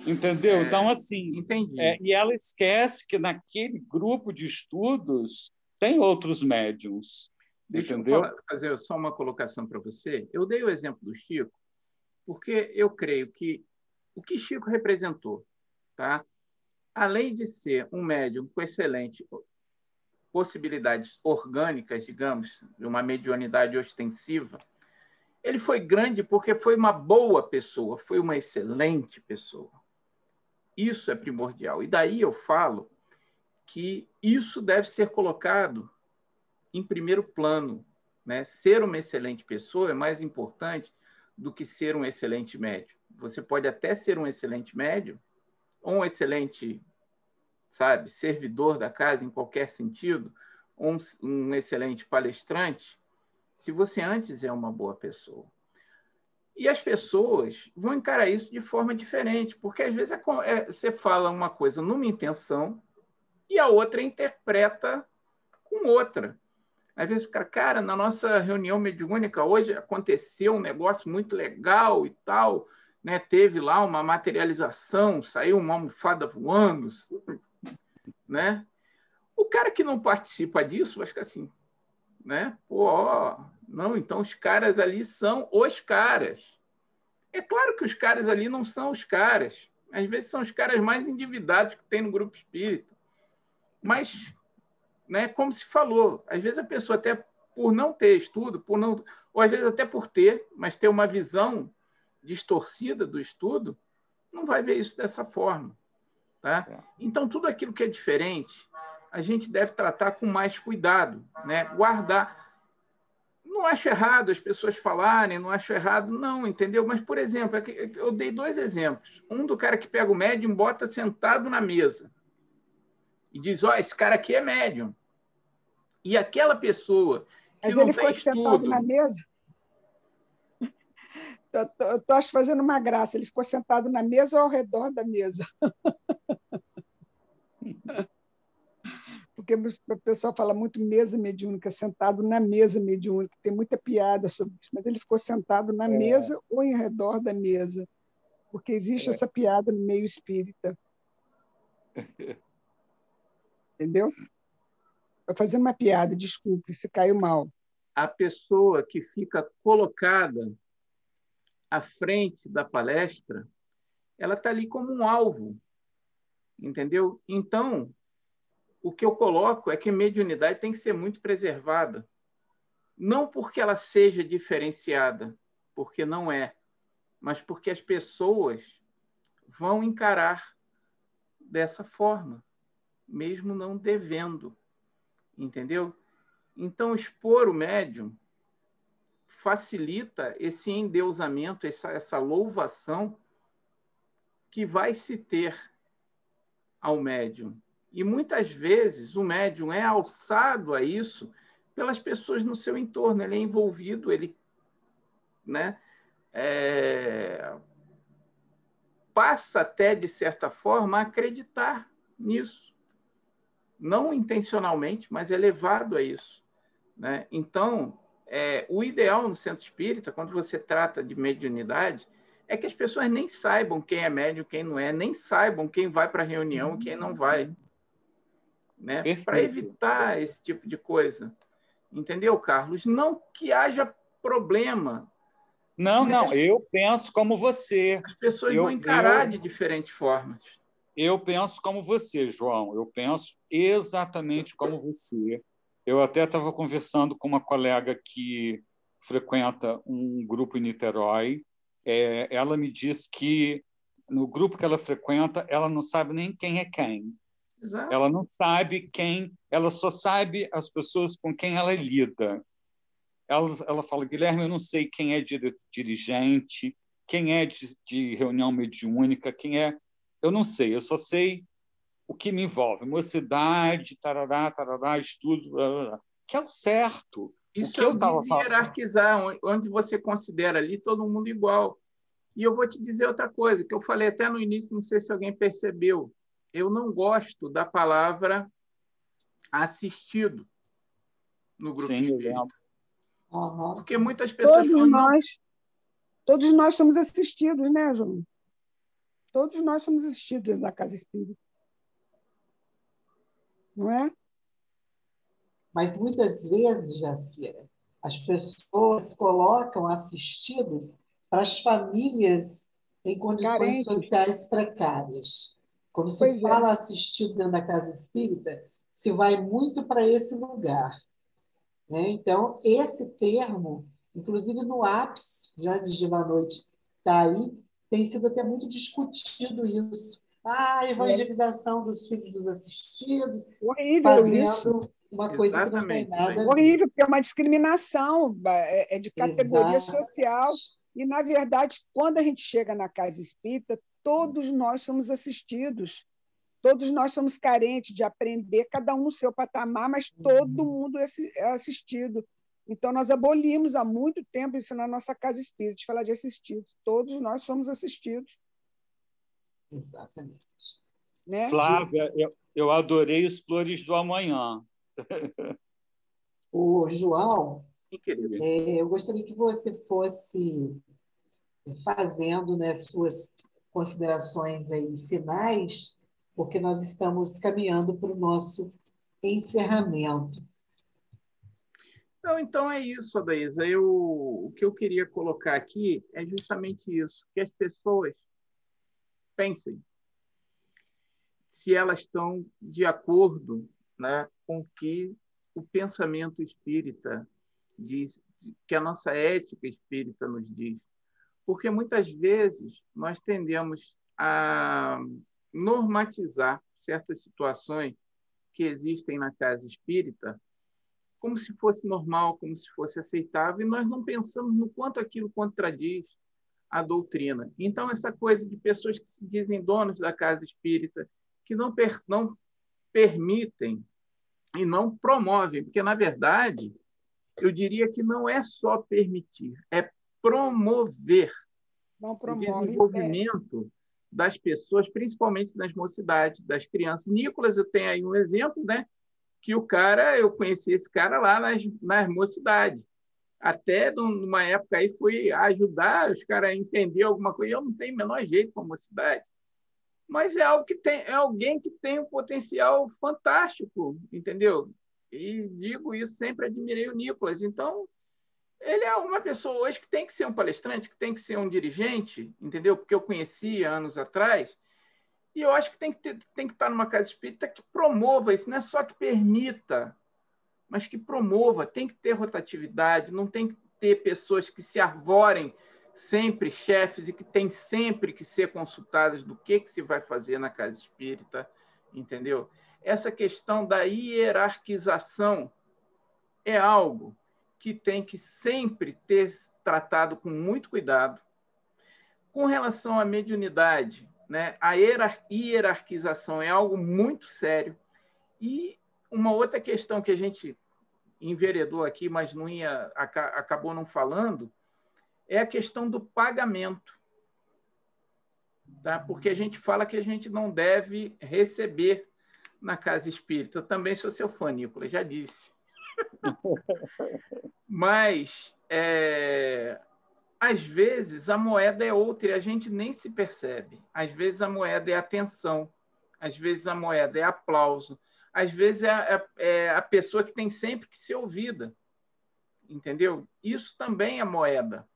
entendeu? Então, assim, entendi. E ela esquece que naquele grupo de estudos tem outros médiums. Deixa entendeu? eu fazer só uma colocação para você. Eu dei o exemplo do Chico porque eu creio que o que Chico representou, tá? Além de ser um médium com excelente possibilidades orgânicas, digamos, de uma mediunidade ostensiva, ele foi grande porque foi uma boa pessoa, foi uma excelente pessoa. Isso é primordial. E daí eu falo que isso deve ser colocado em primeiro plano, né? Ser uma excelente pessoa é mais importante do que ser um excelente médium. Você pode até ser um excelente médium ou um excelente, sabe, servidor da casa em qualquer sentido, um excelente palestrante, se você antes é uma boa pessoa. E as pessoas vão encarar isso de forma diferente, porque às vezes você fala uma coisa numa intenção e a outra interpreta com outra. Às vezes o cara, na nossa reunião mediúnica hoje aconteceu um negócio muito legal e tal, né? Teve lá uma materialização, saiu uma almofada voando, né? O cara que não participa disso vai ficar assim, né? Não, então os caras ali são os caras. É claro que os caras ali não são os caras. Às vezes são os caras mais endividados que tem no grupo espírita. Mas, né, como se falou, às vezes a pessoa até por não ter estudo, ou às vezes até por ter, mas ter uma visão distorcida do estudo, não vai ver isso dessa forma. Tá? Então, tudo aquilo que é diferente, a gente deve tratar com mais cuidado, né? Guardar. Não acho errado as pessoas falarem, não acho errado, não, entendeu? Mas, por exemplo, eu dei 2 exemplos. Um do cara que pega o médium, bota sentado na mesa e diz, esse cara aqui é médium. E aquela pessoa que Mas não ele tem ficou sentado na mesa? Eu estou fazendo uma graça. Ele ficou sentado na mesa ou ao redor da mesa? Porque o pessoal fala muito mesa mediúnica, sentado na mesa mediúnica, tem muita piada sobre isso, mas ele ficou sentado na mesa ou em redor da mesa, porque existe essa piada no meio espírita. Entendeu? Estou fazendo uma piada, desculpe, se caiu mal. A pessoa que fica colocada à frente da palestra, ela está ali como um alvo, entendeu? Então, o que eu coloco é que a mediunidade tem que ser muito preservada. Não porque ela seja diferenciada, porque não é, mas porque as pessoas vão encarar dessa forma, mesmo não devendo, entendeu? Então, expor o médium facilita esse endeusamento, essa louvação que vai se ter ao médium. E muitas vezes o médium é alçado a isso pelas pessoas no seu entorno, ele é envolvido, ele, né, passa até, de certa forma, a acreditar nisso. Não intencionalmente, mas é levado a isso, né? Então, o ideal no centro espírita, quando você trata de mediunidade, é que as pessoas nem saibam quem é médium, quem não é, nem saibam quem vai para a reunião e quem não vai, né? Para evitar esse tipo de coisa. Entendeu, Carlos? Não que haja problema. Não, eu penso como você. As pessoas vão encarar de diferentes formas. Eu penso como você, João. Eu penso exatamente como você. Eu até estava conversando com uma colega que frequenta um grupo em Niterói. Ela me disse que no grupo que ela frequenta, ela não sabe nem quem é quem. Exato. Ela não sabe quem, ela só sabe as pessoas com quem ela lida. Ela fala, Guilherme, eu não sei quem é dirigente, quem é de reunião mediúnica, quem é... Eu não sei, eu só sei o que me envolve. Mocidade, tarará, tarará, estudo, tarará, que é o certo. Isso é o hierarquizar, onde você considera ali todo mundo igual. E eu vou te dizer outra coisa, que eu falei até no início, não sei se alguém percebeu. Eu não gosto da palavra assistido no grupo espírita. Porque muitas pessoas falam... Todos nós somos assistidos, né, João? Todos nós somos assistidos na casa espírita. Não é? Mas muitas vezes, Jacira, as pessoas colocam assistidos para as famílias em condições sociais precárias. Quando se fala assistido dentro da casa espírita, se vai muito para esse lugar, né? Então, esse termo, inclusive no ápice, já de Diva à Noite, está aí, tem sido até muito discutido isso. A evangelização dos filhos dos assistidos, horrível fazendo isso. Uma coisa que não tem nada a ver. Horrível, porque é uma discriminação, é de categoria social. E, na verdade, quando a gente chega na casa espírita, todos nós somos assistidos. Todos nós somos carentes de aprender, cada um no seu patamar, mas todo mundo é assistido. Então, nós abolimos há muito tempo isso na nossa casa espírita, de falar de assistidos. Todos nós somos assistidos. Exatamente. Né? Flávia, eu adorei os Flores do Amanhã. O João, eu gostaria que você fosse fazendo, né, suas considerações aí finais, porque nós estamos caminhando para o nosso encerramento. Não, então é isso, Adaísa. O que eu queria colocar aqui é justamente isso, que as pessoas pensem se elas estão de acordo, né, com o que o pensamento espírita diz, que a nossa ética espírita nos diz. Porque muitas vezes nós tendemos a normatizar certas situações que existem na casa espírita como se fosse normal, como se fosse aceitável, e nós não pensamos no quanto aquilo contradiz a doutrina. Então, essa coisa de pessoas que se dizem donos da casa espírita, que não permitem e não promovem, porque, na verdade, eu diria que não é só permitir, é promover o desenvolvimento das pessoas, principalmente das mocidades, das crianças. Nicolas, eu tenho aí um exemplo, né? Que o cara, eu conheci esse cara lá nas mocidades. Até numa época aí fui ajudar os caras a entender alguma coisa. Eu não tenho o menor jeito com a mocidade. Mas é alguém que tem um potencial fantástico, entendeu? E digo isso, sempre admirei o Nicolas. Então, ele é uma pessoa hoje que tem que ser um palestrante, que tem que ser um dirigente, entendeu? Porque eu conhecia anos atrás. E eu acho que tem que estar numa casa espírita que promova isso, não é só que permita, mas que promova. Tem que ter rotatividade, não tem que ter pessoas que se arvorem sempre chefes e que têm sempre que ser consultadas do que se vai fazer na casa espírita, entendeu? Essa questão da hierarquização é algo que tem que sempre ter tratado com muito cuidado. Com relação à mediunidade, né? A hierarquização é algo muito sério. E uma outra questão que a gente enveredou aqui, mas acabou não falando, é a questão do pagamento. Tá? Porque a gente fala que a gente não deve receber na casa espírita. Eu também sou seu fã, Nicolas, já disse. Mas, às vezes, a moeda é outra e a gente nem se percebe. Às vezes, a moeda é atenção. Às vezes, a moeda é aplauso. Às vezes, é a pessoa que tem sempre que ser ouvida. Entendeu? Isso também é moeda.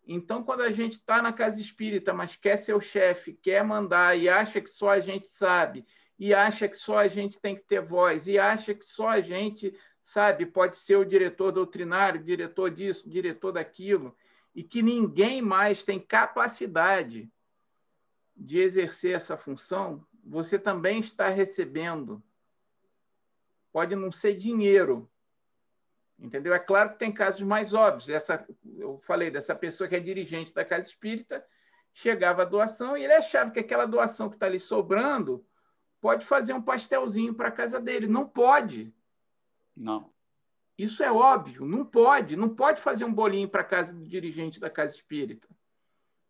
Então, quando a gente está na casa espírita, mas quer ser o chefe, quer mandar e acha que só a gente sabe, e acha que só a gente tem que ter voz, e acha que só a gente, sabe, pode ser o diretor doutrinário, diretor disso, diretor daquilo, e que ninguém mais tem capacidade de exercer essa função, você também está recebendo. Pode não ser dinheiro, entendeu? É claro que tem casos mais óbvios. Eu falei dessa pessoa que é dirigente da casa espírita, chegava a doação e ele achava que aquela doação que está ali sobrando pode fazer um pastelzinho para a casa dele. Não pode. Não. Isso é óbvio. Não pode. Não pode fazer um bolinho para a casa do dirigente da casa espírita.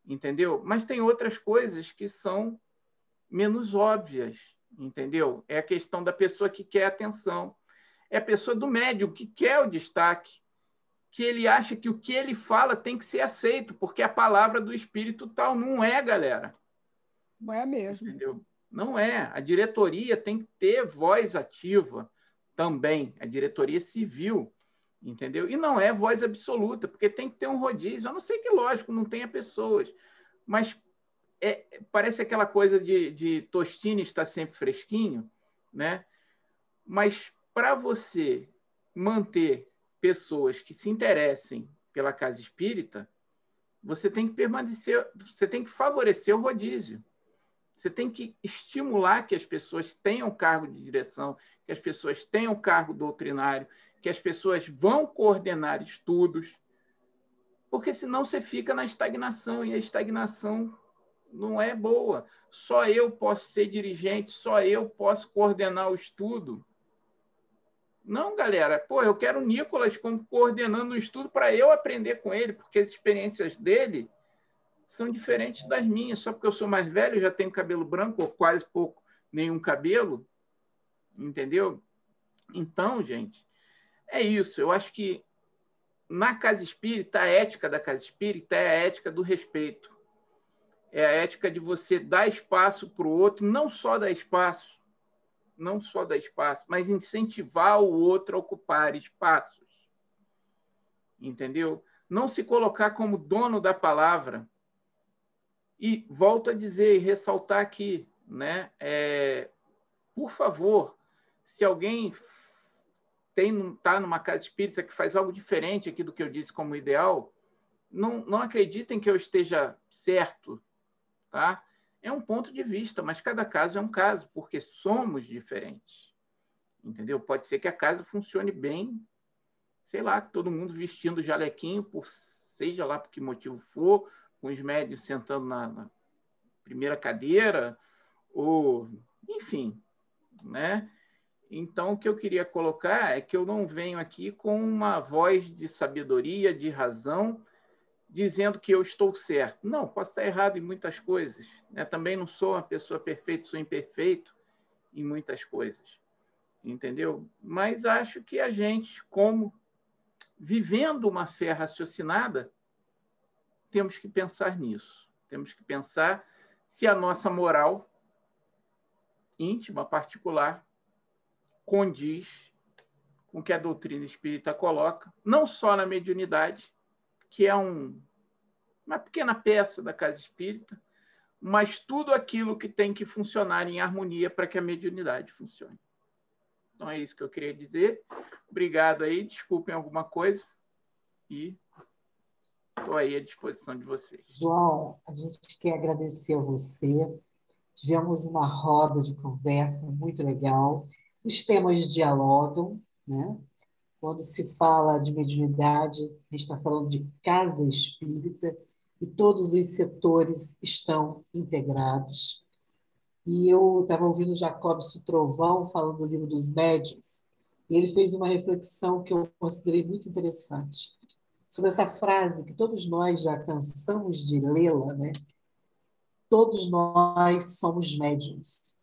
Entendeu? Mas tem outras coisas que são menos óbvias. Entendeu? É a questão da pessoa que quer atenção. É a pessoa do médium que quer o destaque, que ele acha que o que ele fala tem que ser aceito, porque a palavra do espírito tal não é, galera. Não é mesmo. Entendeu? Não é. A diretoria tem que ter voz ativa também, a diretoria civil, entendeu? E não é voz absoluta, porque tem que ter um rodízio. Eu não sei que, lógico, não tenha pessoas, mas parece aquela coisa de Tostines estar sempre fresquinho, né? Mas para você manter pessoas que se interessem pela casa espírita, você tem que permanecer, você tem que favorecer o rodízio. Você tem que estimular que as pessoas tenham cargo de direção, que as pessoas tenham cargo doutrinário, que as pessoas vão coordenar estudos, porque senão você fica na estagnação, e a estagnação não é boa. Só eu posso ser dirigente, só eu posso coordenar o estudo. Não, galera. Pô, eu quero o Nicolas como coordenando o estudo para eu aprender com ele, porque as experiências dele são diferentes das minhas. Só porque eu sou mais velho, já tenho cabelo branco, ou quase pouco, nenhum cabelo. Entendeu? Então, gente, é isso. Eu acho que na casa espírita, a ética da casa espírita é a ética do respeito. É a ética de você dar espaço para o outro, não só dar espaço, mas incentivar o outro a ocupar espaços. Entendeu? Não se colocar como dono da palavra. E volto a dizer e ressaltar aqui, né? Por favor, se alguém está numa casa espírita que faz algo diferente aqui do que eu disse como ideal, não acreditem que eu esteja certo, tá? é um ponto de vista, mas cada caso é um caso, porque somos diferentes. Entendeu? Pode ser que a casa funcione bem, sei lá, todo mundo vestindo jalequinho, por seja lá por que motivo for, com os médios sentando na primeira cadeira, ou enfim, né? Então, o que eu queria colocar é que eu não venho aqui com uma voz de sabedoria, de razão, dizendo que eu estou certo. Não, posso estar errado em muitas coisas, né? Também não sou uma pessoa perfeita, sou imperfeito em muitas coisas, entendeu? Mas acho que a gente, como vivendo uma fé raciocinada, temos que pensar nisso. Temos que pensar se a nossa moral íntima, particular, condiz com o que a doutrina espírita coloca, não só na mediunidade, que é uma pequena peça da casa espírita, mas tudo aquilo que tem que funcionar em harmonia para que a mediunidade funcione. Então é isso que eu queria dizer. Obrigado aí, desculpem alguma coisa e estou aí à disposição de vocês. João, a gente quer agradecer a você. Tivemos uma roda de conversa muito legal. Os temas dialogam, né? Quando se fala de mediunidade, a gente está falando de casa espírita e todos os setores estão integrados. E eu estava ouvindo Jacobson Trovão falando do livro dos médiuns, e ele fez uma reflexão que eu considerei muito interessante, sobre essa frase que todos nós já cansamos de lê-la, né? Todos nós somos médiuns.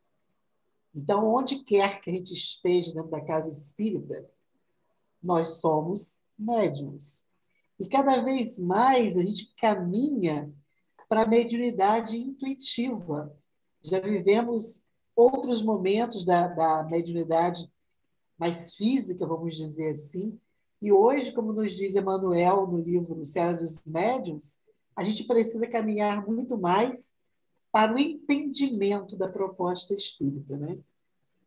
Então, onde quer que a gente esteja dentro da casa espírita, nós somos médiuns. E cada vez mais a gente caminha para a mediunidade intuitiva. Já vivemos outros momentos da mediunidade mais física, vamos dizer assim, e hoje, como nos diz Emmanuel no livro Serra dos Médiuns, a gente precisa caminhar muito mais para o entendimento da proposta espírita, né?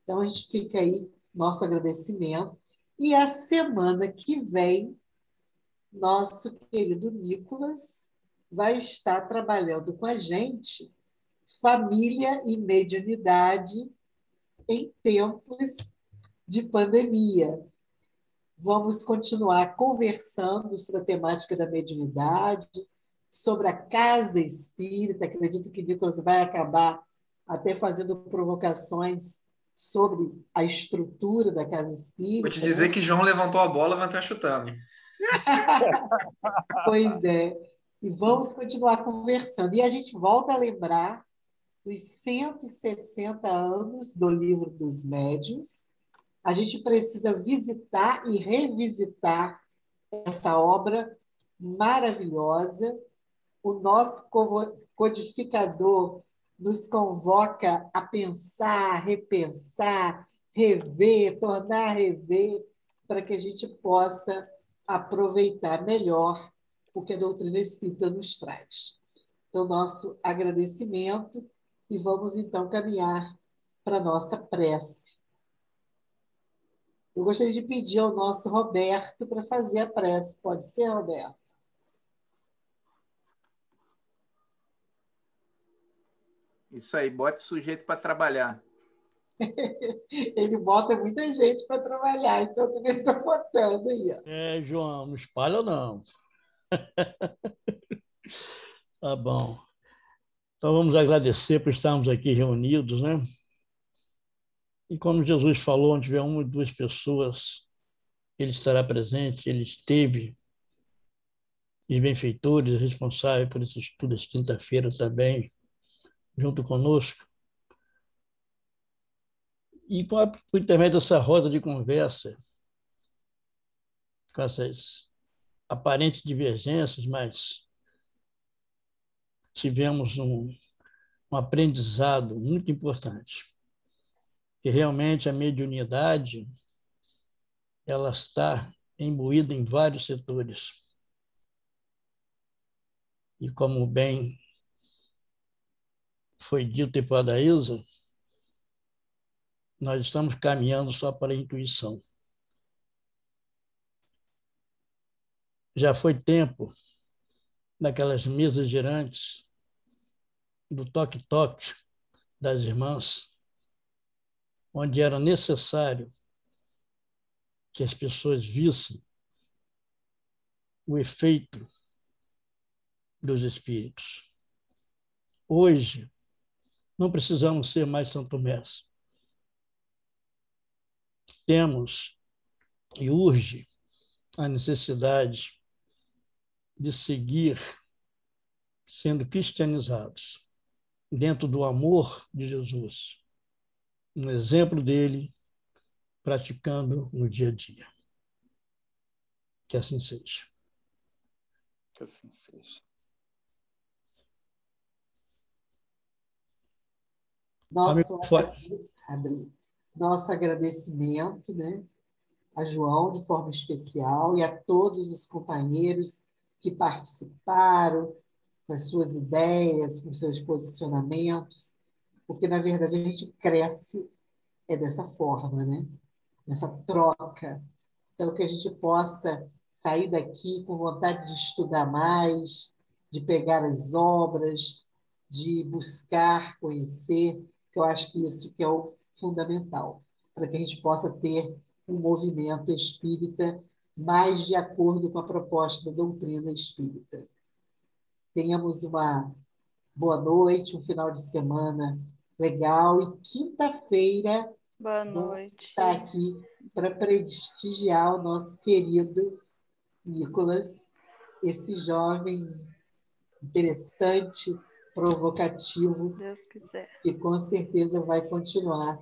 Então, a gente fica aí, nosso agradecimento. E a semana que vem, nosso querido Nicolas vai estar trabalhando com a gente família e mediunidade em tempos de pandemia. Vamos continuar conversando sobre a temática da mediunidade, sobre a casa espírita. Acredito que Nicolas vai acabar até fazendo provocações sobre a estrutura da casa espírita. Vou te dizer, né? Que João levantou a bola, vai estar chutando. Pois é. E vamos continuar conversando. E a gente volta a lembrar dos 160 anos do Livro dos Médiuns. A gente precisa visitar e revisitar essa obra maravilhosa. O nosso codificador nos convoca a pensar, repensar, rever, tornar a rever, para que a gente possa aproveitar melhor o que a doutrina espírita nos traz. Então, nosso agradecimento e vamos, então, caminhar para a nossa prece. Eu gostaria de pedir ao nosso Roberto para fazer a prece. Pode ser, Roberto? Isso aí, bote o sujeito para trabalhar. Ele bota muita gente para trabalhar, então eu também estou botando aí. Ó. João, não espalha não. Tá bom. Então vamos agradecer por estarmos aqui reunidos, né? E como Jesus falou, onde tiver uma ou duas pessoas, ele estará presente, ele esteve, e benfeitores, responsáveis por esse estudo esta quinta-feira também, junto conosco. E por intermédio dessa roda de conversa, com essas aparentes divergências, mas tivemos um aprendizado muito importante, que realmente a mediunidade ela está imbuída em vários setores. E como bem foi dito por Adaísa, nós estamos caminhando só para a intuição. Já foi tempo, naquelas mesas girantes, do toque-toque das irmãs, onde era necessário que as pessoas vissem o efeito dos espíritos. Hoje, não precisamos ser mais São Tomés. Temos e urge a necessidade de seguir sendo cristianizados dentro do amor de Jesus, um exemplo dele praticando no dia a dia. Que assim seja. Que assim seja. Nosso agradecimento, né, a João, de forma especial, e a todos os companheiros que participaram com as suas ideias, com seus posicionamentos, porque, na verdade, a gente cresce dessa forma, né? Nessa troca. Então, que a gente possa sair daqui com vontade de estudar mais, de pegar as obras, de buscar, conhecer, que eu acho que isso que é o fundamental, para que a gente possa ter um movimento espírita mais de acordo com a proposta da doutrina espírita. Tenhamos uma boa noite, um final de semana legal, e quinta-feira vamos estar aqui para prestigiar o nosso querido Nicolas, esse jovem interessante, provocativo, que com certeza vai continuar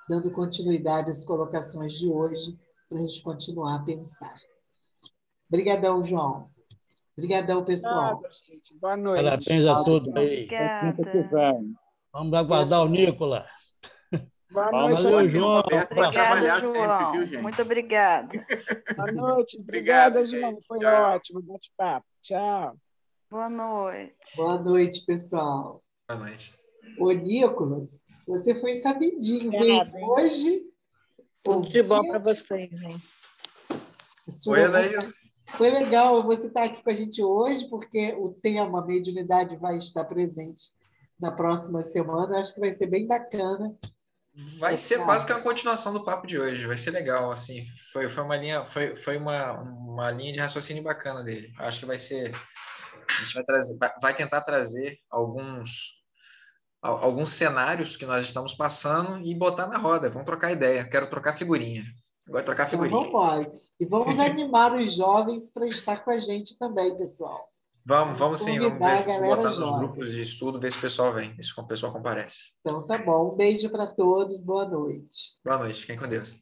dando continuidade às colocações de hoje, para a gente continuar a pensar. Obrigadão, João. Obrigadão, pessoal. Boa noite. Parabéns a todos aí. Vamos aguardar o Nicolas. Boa noite. Valeu, João. Obrigada, João. Sempre, viu, muito obrigada. Boa noite. Obrigada, João. Foi ótimo. Bate-papo. Tchau. Boa noite. Boa noite, pessoal. Boa noite. Ô, Nicolas, você foi sabidinho. Veio hoje. Tudo de bom para vocês, hein? Oi, Anaísa. Foi legal você estar aqui com a gente hoje, porque o tema mediunidade vai estar presente na próxima semana. Acho que vai ser bem bacana. Vai ser quase que uma continuação do papo de hoje. Vai ser legal, assim. Foi uma linha de raciocínio bacana dele. Acho que vai ser. A gente vai tentar trazer alguns cenários que nós estamos passando e botar na roda. Vamos trocar ideia. Quero trocar figurinha. Agora trocar figurinha. Então, vamos. E vamos animar os jovens para estar com a gente também, pessoal. Vamos sim. Vamos ver se botar nos jovem. grupos de estudo, ver se o pessoal vem, ver se o pessoal comparece. Então, tá bom. Um beijo para todos. Boa noite. Boa noite. Fiquem com Deus.